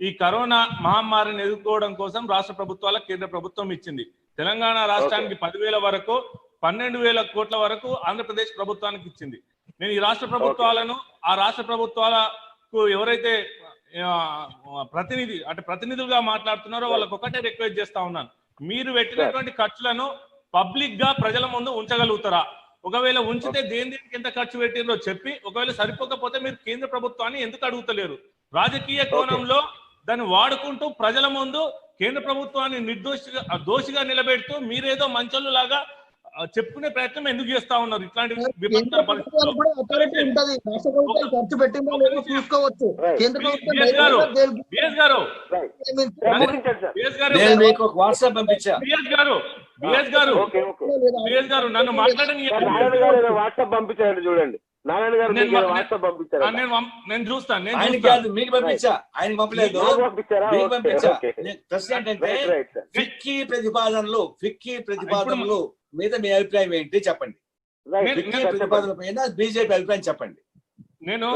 ఈ కరోనా మహమ్మారిని ఎదుర్కోవడం కోసం రాష్ట్ర ప్రభుత్వాలకు కేంద్ర ప్రభుత్వం ఇచ్చింది. తెలంగాణ రాష్ట్రానికి 10,000 వరకు, 12,000 కోట్ల వరకు ఆంధ్రప్రదేశ్ ప్రభుత్వానికి ఇచ్చింది. నేను ఈ రాష్ట్ర ప్రభుత్వాలను, ఆ రాష్ట్ర ప్రభుత్వాలకు ఎవరైతే ప్రతినిధులుగా మాట్లాడుతున్నారో వాళ్ళకి ఒకటే రిక్వెస్ట్ చేస్తా ఉన్నాను, మీరు పెట్టినటువంటి ఖర్చులను పబ్లిక్ గా ప్రజల ముందు ఉంచగలుగుతారా? ఒకవేళ ఉంచితే దేనికి ఎంత ఖర్చు పెట్టిందో చెప్పి, ఒకవేళ సరిపోకపోతే మీరు కేంద్ర ప్రభుత్వాన్ని ఎందుకు అడుగుతలేరు? రాజకీయ కోణంలో దాన్ని వాడుకుంటూ ప్రజల ముందు కేంద్ర ప్రభుత్వాన్ని దోషిగా నిలబెడుతూ మీరేదో మంచోళ్ళు లాగా చెప్పుకునే ప్రయత్నం ఎందుకు చేస్తా ఉన్నారు? ఇట్లాంటి విపత్కర పరిస్థితుల్లో నన్ను మాట్లాడని వాట్సాప్ పంపించాడు చూడండి. నారాయణ గారు నేను చూస్తాను. మీకు పంపించా, ఆయనకి పంపలేదు. ప్రశ్న ఏంటంటే ఫిక్కీ ప్రతిపాదనలు మీద మీ అభిప్రాయం ఏంటి చెప్పండి. ప్రతిపాదన పైన బీజేపీ అభిప్రాయం చెప్పండి. నేను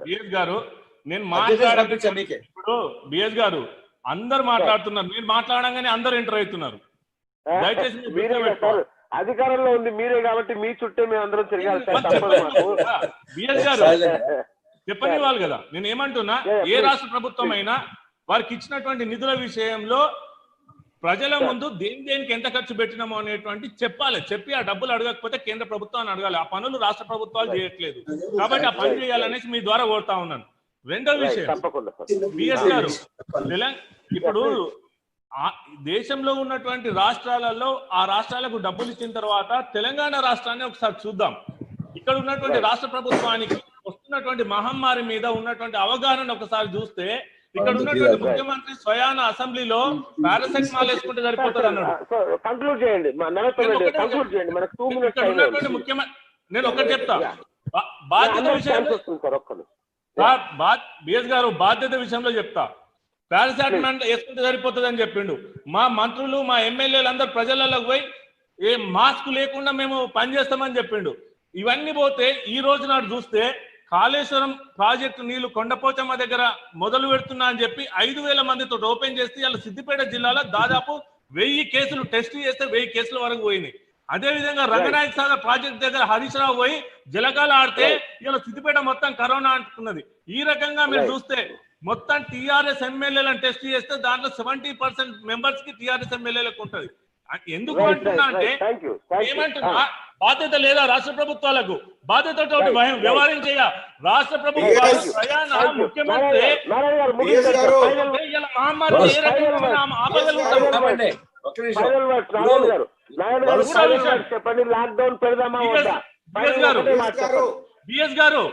బిఎస్ గారు నేను మాట్లాడాను. ఇప్పుడు బిఎస్ గారు అందరు మాట్లాడుతున్నారు, మీరు మాట్లాడంగానే అందరు ఎంటర్ అవుతున్నారు. దయచేసి అధికారంలో ఉంది మీరే కాబట్టి మీ చుట్టే మేము అందరం తిరగాలి. బిఎస్ గారు చెప్పని వాళ్ళు కదా. నేను ఏమంటున్నా, ఏ రాష్ట్ర ప్రభుత్వం అయినా వారికి ఇచ్చినటువంటి నిధుల విషయంలో ప్రజల ముందు దేనికి ఎంత ఖర్చు పెట్టినామో అనేటువంటి చెప్పాలి. చెప్పి ఆ డబ్బులు అడగకపోతే కేంద్ర ప్రభుత్వాన్ని అడగాలి. ఆ పనులు రాష్ట్ర ప్రభుత్వాలు చేయట్లేదు కాబట్టి ఆ పని చేయాలనేసి మీ ద్వారా కోరుతా ఉన్నాను. రెండో విషయం, బిఎస్ గారు ఇప్పుడు దేశంలో ఉన్నటువంటి రాష్ట్రాలలో ఆ రాష్ట్రాలకు డబ్బులు ఇచ్చిన తర్వాత తెలంగాణ రాష్ట్రాన్ని ఒకసారి చూద్దాం. ఇక్కడ ఉన్నటువంటి రాష్ట్ర ప్రభుత్వానికి వస్తున్నటువంటి మహమ్మారి మీద ఉన్నటువంటి అవగాహన ఒకసారి చూస్తే, ఇక్కడ ఉన్నటువంటి ముఖ్యమంత్రి స్వయాన అసెంబ్లీలో పారాసెటమాల్ వేసుకుంటే సరిపోతుంది అన్నాడు. కంక్లూడ్ చేయండి. నేను ఒకటి చెప్తా, బాధ్యత విషయంలో బిఎస్ గారు బాధ్యత విషయంలో చెప్తా. పారాసెటమాల్ వేసుకుంటే సరిపోతుంది అని చెప్పిండు. మా మంత్రులు, మా ఎమ్మెల్యేలు అందరు ప్రజలలోకి పోయి ఏ మాస్క్ లేకుండా మేము పనిచేస్తామని చెప్పిండు. ఇవన్నీ పోతే ఈ రోజు నాడు చూస్తే కాళేశ్వరం ప్రాజెక్టు నీళ్లు కొండపోచమ్మ దగ్గర మొదలు పెడుతున్నా అని చెప్పి 5,000 మందితో ఓపెన్ చేస్తే ఇలా సిద్దిపేట జిల్లాలో దాదాపు 1000 కేసులు టెస్ట్ చేస్తే 1000 కేసుల వరకు పోయినాయి. అదే విధంగా రంగనాయక సాగర్ ప్రాజెక్ట్ దగ్గర హరీష్ రావు పోయి జలకాల ఆడితే ఇలా సిద్దిపేట మొత్తం కరోనా అంటున్నది. ఈ రకంగా మీరు చూస్తే మొత్తం టీఆర్ఎస్ ఎమ్మెల్యేలను టెస్ట్ చేస్తే దాంట్లో 70% మెంబర్స్ కి టీఆర్ఎస్ ఎమ్మెల్యేలకు ఉంటది. ఎందుకు అంటున్నా అంటే, ఏమంటున్నా, బాధ్యత లేదా రాష్ట్ర ప్రభుత్వాలకు? బాధ్యతతో వ్యవహరించేయ రాష్ట్ర ప్రభుత్వాలు ముఖ్యమంత్రి మహమ్మారి ఏ రకంగా ఆపగలుగుతారు? చెప్పండి, లాక్డౌన్ పెడదామా? బిఎస్ గారు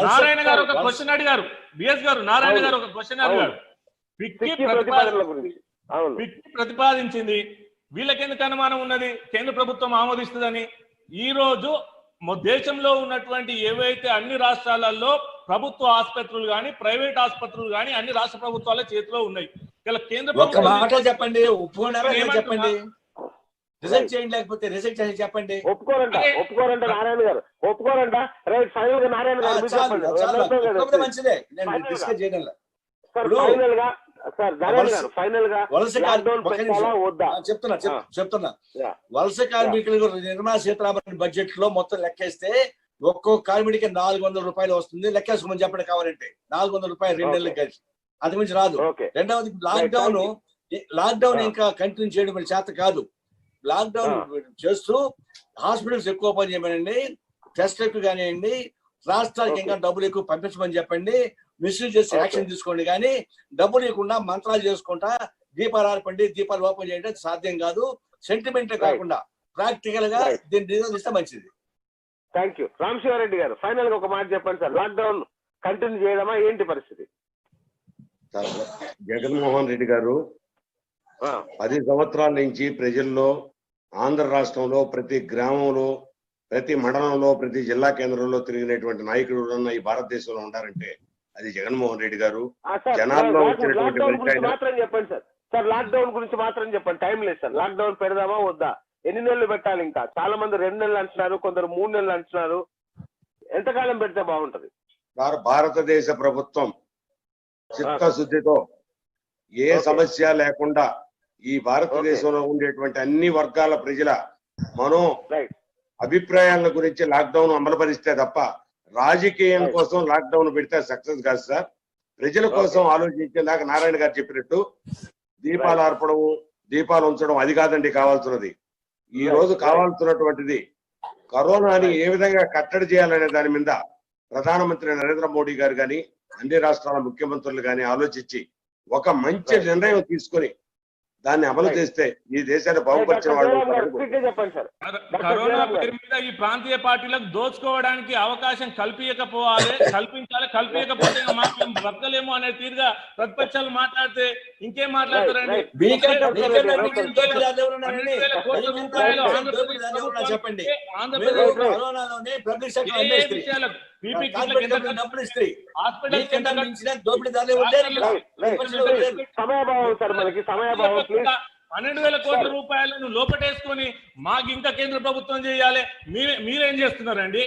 నారాయణ గారు ఒక క్వశ్చన్ అడిగారు. బిఎస్ గారు నారాయణ గారు ఒక క్వశ్చన్ అడిగారు. ఫిక్కీ ప్రతిపాదించింది, వీళ్ళకెందుకు అనుమానం ఉన్నది కేంద్ర ప్రభుత్వం ఆమోదిస్తుందని? ఈ రోజు దేశంలో ఉన్నటువంటి ఏవైతే అన్ని రాష్ట్రాలలో ప్రభుత్వ ఆసుపత్రులు కానీ ప్రైవేట్ ఆసుపత్రులు కానీ అన్ని రాష్ట్ర ప్రభుత్వాల చేతిలో ఉన్నాయి. ఇలా కేంద్ర ప్రభుత్వం చెప్పండి, చెప్పండి, రిజెక్ట్ చేయండి, లేకపోతే రిజెక్ట్ చేసి చెప్పండి. ఒప్పుకోరంట నారాయణ గారు, ఒప్పుకోరంట. రైట్, ఫైనల్ గా నారాయణ గారు మంచిదే, నేను డిస్కస్ చేయడం చెప్తున్నా. వలస కార్మికులకు నిర్మలా సీతారామన్ బడ్జెట్ లో మొత్తం లెక్కేస్తే ఒక్కో కార్మికుడికి 400 రూపాయలు వస్తుంది. లెక్కేసుకోమని చెప్పండి కావాలంటే 400 రూపాయలు 2 నెలలకు కలిసి, అది మించి రాదు. రెండవది లాక్డౌన్ ఇంకా కంటిన్యూ చేయడం చేత కాదు. లాక్డౌన్ చేస్తూ హాస్పిటల్స్ ఎక్కువ పని చేయమనండి, టెస్ట్ ఎక్కువ కానివ్వండి, రాష్ట్రాలకు ఇంకా డబ్బులు ఎక్కువ పంపించమని చెప్పండి, మిస్యూజ్ చేసి యాక్షన్ తీసుకోండి. కానీ డబ్బులు ఇవ్వకుండా మంత్రాలు చేసుకుంటా దీపాలు ఆర్పండి, దీపాలు ఓపెన్ చేయండి, సాధ్యం కాదు. సెంటిమెంట్ కాకుండా ప్రాక్టికల్ గా దీన్ని నిరోధిస్తే మంచిది. Thank you. రామశివారెడ్డి గారు, ఫైనల్ గా ఒక మాట చెప్పండి సార్. లాక్డౌన్ కంటిన్యూ చేయడమా, ఏంటి పరిస్థితి? జగన్మోహన్ రెడ్డి గారు 10 సంవత్సరాల నుంచి ప్రజల్లో, ఆంధ్ర రాష్ట్రంలో ప్రతి గ్రామంలో, ప్రతి మండలంలో, ప్రతి జిల్లా కేంద్రంలో తిరిగినటువంటి నాయకుడు ఈ భారతదేశంలో ఉంటారంటే అది జగన్మోహన్ రెడ్డి గారు. జనాల్లో వచ్చినటువంటి మాత్రం చెప్పండి సార్. సార్ లాక్డౌన్ గురించి మాత్రం చెప్పండి, టైం లేదు సార్. లాక్డౌన్ పెడదామా వద్దా? ఎన్ని నెలలు పెట్టాలి? ఇంకా చాలా మంది 2 నెలలు అంటున్నారు, కొందరు 3 నెలలు అంటున్నారు. ఎంతకాలం పెడితే బాగుంటది? భారతదేశ ప్రభుత్వం చిత్తశుద్ధితో ఏ సమస్య లేకుండా ఈ భారతదేశంలో ఉండేటువంటి అన్ని వర్గాల ప్రజల మనం అభిప్రాయాల గురించి లాక్డౌన్ అమలుపరిస్తే తప్ప రాజకీయం కోసం లాక్డౌన్ పెడితే సక్సెస్ కాదు సార్. ప్రజల కోసం ఆలోచించేలాగా నారాయణ గారు చెప్పినట్టు దీపాలు ఆర్పడం, దీపాలు ఉంచడం అది కాదండి కావాల్సినది. ఈ రోజు కావాల్సినటువంటిది కరోనాని ఏ విధంగా కట్టడి చేయాలనే దాని మీద ప్రధానమంత్రి నరేంద్ర మోడీ గారు కానీ అన్ని రాష్ట్రాల ముఖ్యమంత్రులు కానీ ఆలోచించి ఒక మంచి నిర్ణయం తీసుకొని దాన్ని అమలు చేస్తే ఈ దేశాన్ని బాగుపరిచిన వాళ్ళు. కరోనా పేరు మీద ఈ ప్రాంతీయ పార్టీలకు దోచుకోవడానికి అవకాశం కల్పించాలి. కల్పించకపోతే మేము బ్రతకలేము అనే తీరుగా ప్రతిపక్షాలు మాట్లాడితే ఇంకేం మాట్లాడతారండి? 2,000 కోట్ల రూపాయలు సమయాభావం 12,000 కోట్ల రూపాయలను లోపటేసుకొని మాకు ఇంకా కేంద్ర ప్రభుత్వం చేయాలి. మీరేం చేస్తున్నారండి?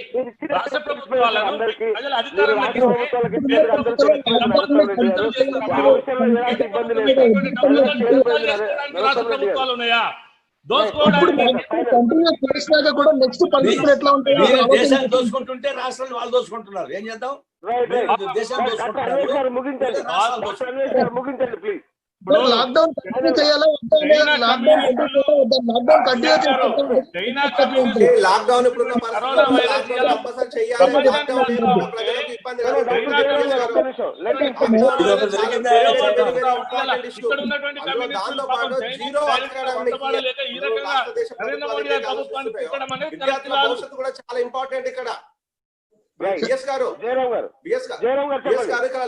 రాష్ట్ర ప్రభుత్వాలను ప్రజల అధికారం రాష్ట్ర ప్రభుత్వాలు ఉన్నాయా? దేశాన్ని దోచుకుంటుంటే రాష్ట్రాలు వాళ్ళు దోచుకుంటున్నారు. ఏం చేద్దాం? ముగించండి ప్లీజ్. లాక్డౌన్ చేయాలా? లాక్డౌన్ భవిష్యత్తు కూడా చాలా ఇంపార్టెంట్ ఇక్కడ. బిఎస్ గారు ఇక్కడ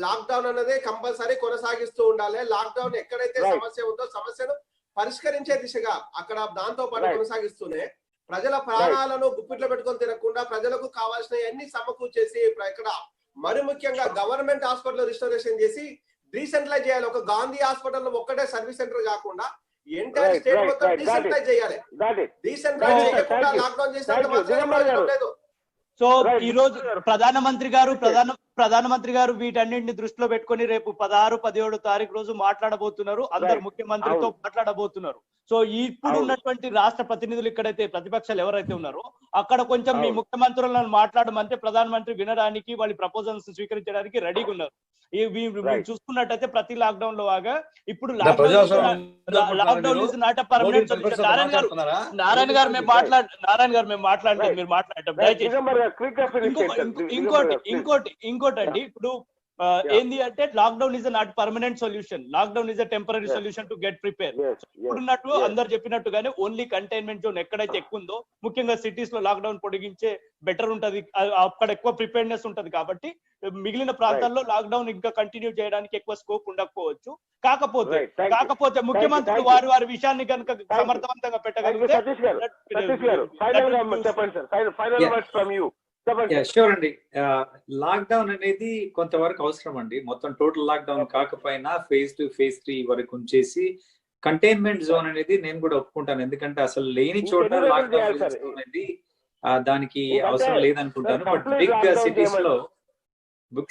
లాక్డౌన్ అనేది కంపల్సరీ కొనసాగిస్తూ ఉండాలి. లాక్డౌన్ ఎక్కడైతే సమస్య ఉందో సమస్యను పరిష్కరించే దిశగా అక్కడ దాంతో పాటు కొనసాగిస్తూనే ప్రజల ప్రాణాలను గుప్పిట్లో పెట్టుకొని తినకుండా ప్రజలకు కావాల్సిన అన్ని సమకూర్చేసి ఇక్కడ మరి ముఖ్యంగా గవర్నమెంట్ హాస్పిటల్ రిస్టోరేషన్ చేసి డీసెంట్రలైజ్ చేయాలి. ఒక గాంధీ హాస్పిటల్ ఒక్కటే సర్వీస్ సెంటర్ కాకుండా ఎంటైర్ స్టేట్ మొత్తం డీసెంట్రలైజ్ చేయాలి. డీసెంట్రలైజ్ చేయకుండా లాక్డౌన్ చేసినంత లేదు. సో ఈ రోజు ప్రధానమంత్రి గారు వీటన్నింటిని దృష్టిలో పెట్టుకొని రేపు 16, 17 తారీఖు రోజు మాట్లాడబోతున్నారు. అందరు ముఖ్యమంత్రితో మాట్లాడబోతున్నారు. సో ఇప్పుడు ఉన్నటువంటి రాష్ట్ర ప్రతినిధులు ఇక్కడైతే ప్రతిపక్షాలు ఎవరైతే ఉన్నారో అక్కడ కొంచెం మీ ముఖ్యమంత్రులను మాట్లాడమంటే ప్రధానమంత్రి వినడానికి వాళ్ళ ప్రపోజల్స్ స్వీకరించడానికి రెడీగా ఉన్నారు. చూసుకున్నట్టయితే ప్రతి లాక్డౌన్ లో లాగా ఇప్పుడు lockdown is not permanent solution. Narayana గారు మేము మాట్లాడలేదు, మీరు మాట్లాడటం. ఇంకోటి అండి, ఇప్పుడు ఏంది అంటే lockdown is not permanent solution, lockdown is temporary solution to get prepare. ఇప్పుడున్నట్టు అందరు చెప్పినట్టుగానే ఓన్లీ కంటైన్మెంట్ జోన్ ఎక్కడైతే ఎక్కువ ఉందో ముఖ్యంగా సిటీస్ లో లాక్డౌన్ పొడిగించే బెటర్ ఉంటది, అక్కడ ఎక్కువ ప్రిపేర్నెస్ ఉంటది. కాబట్టి మిగిలిన ప్రాంతాల్లో లాక్డౌన్ ఇంకా కంటిన్యూ చేయడానికి ఎక్కువ స్కోప్ ఉండకపోవచ్చు. కాకపోతే ముఖ్యమంత్రులు వారి విషయాన్ని కనుక సమర్థవంతంగా పెట్టగలిగితే. షూర్ అండి. లాక్డౌన్ అనేది కొంతవరకు అవసరం అండి. మొత్తం టోటల్ లాక్డౌన్ కాకపోయినా ఫేజ్ 2, ఫేజ్ 3 వరకు ఉంచేసి కంటైన్మెంట్ జోన్ అనేది నేను కూడా ఒప్పుకుంటాను. ఎందుకంటే అసలు లేని చోట లాక్డౌన్ అనేది దానికి అవసరం లేదనుకుంటాను. బట్ బిగ్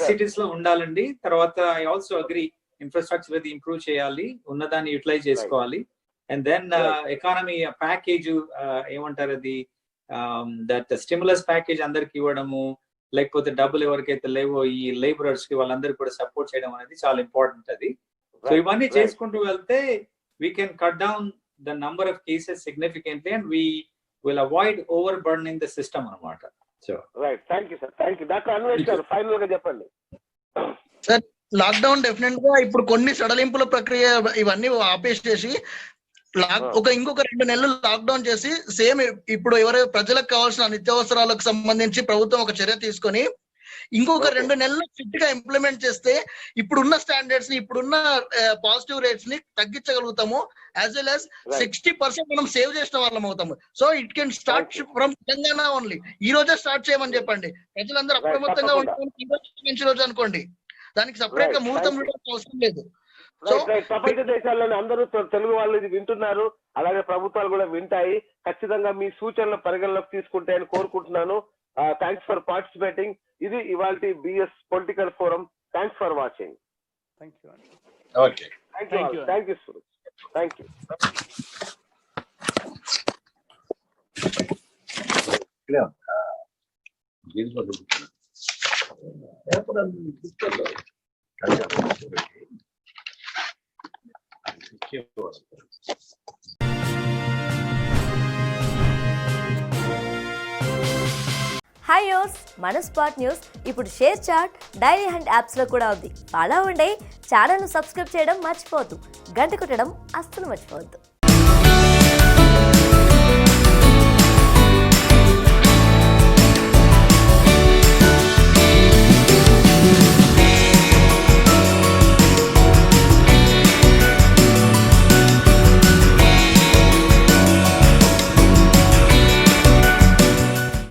సిటీస్ లో ఉండాలండి. తర్వాత ఐ ఆల్సో అగ్రీ ఇన్ఫ్రాస్ట్రక్చర్ అది ఇంప్రూవ్ చేయాలి, ఉన్నదాన్ని యూటిలైజ్ చేసుకోవాలి. అండ్ దెన్ ఎకానమీ ప్యాకేజ్ ఏమంటారు అది, దట్ స్టిమ్యులస్ ప్యాకేజ్ అందరికి ఇవ్వడము, లేకపోతే డబ్బులు ఎవరికైతే లేవో ఈ లేబరర్స్ కి వాళ్ళందరికీ కూడా సపోర్ట్ చేయడం అనేది చాలా ఇంపార్టెంట్ అది. సో ఇవన్నీ చేసుకుంటూ వెళ్తే we can cut down the number of cases significantly and we will avoid overburdening the system అన్నమాట. So right, thank you sir, thank you. Doctor Anvesh గారు ఫైనల్ గా చెప్పండి సార్. లాక్డౌన్ డెఫినెట్ గా ఇప్పుడు కొన్ని సడలింపుల ప్రక్రియ ఇవన్నీ ఆపేసేసి ఇంకొక 2 నెలలు లాక్డౌన్ చేసి సేమ్ ఇప్పుడు ఎవరైతే ప్రజలకు కావాల్సిన నిత్యావసరాలకు సంబంధించి ప్రభుత్వం ఒక చర్య తీసుకొని ఇంకొక 2 నెలలు ఫిట్ గా ఇంప్లిమెంట్ చేస్తే ఇప్పుడున్న స్టాండర్డ్స్ ని, ఇప్పుడున్న పాజిటివ్ రేట్స్ ని తగ్గించగలుగుతాము. యాజ్ వెల్ యాజ్ 60% మనం సేవ్ చేసిన వాళ్ళం అవుతాము. So it can start from Telangana only. ఈ రోజే స్టార్ట్ చేయమని చెప్పండి. ప్రజలందరూ అప్రమత్తంగా ఉంటారు. మంచి రోజు అనుకోండి, దానికి సపరేట్ గా ముహూర్తం అవసరం లేదు. ప్రపంచ దేశాల్లోని అందరూ తెలుగు వాళ్ళు ఇది వింటున్నారు, అలాగే ప్రభుత్వాలు కూడా వింటాయి. ఖచ్చితంగా మీ సూచనలు పరిగణలోకి తీసుకుంటాయని కోరుకుంటున్నాను. Thanks for participating. ఇది ఇవాల్టి BS political forum. Thanks for watching. Thank you. ఇక్కడే ఉందా? దీంట్లో చూపించాను. ఎప్పుడు అది గుర్తులేదు. అదే హాయ్ యోస్ మన స్పాట్ న్యూస్ ఇప్పుడు షేర్ చాట్, డైలీ హంట్ యాప్స్లో కూడా ఉంది. అలా ఉండే ఛానల్ను సబ్స్క్రైబ్ చేయడం మర్చిపోవద్దు. గంట కొట్టడం అస్సలు మర్చిపోవద్దు.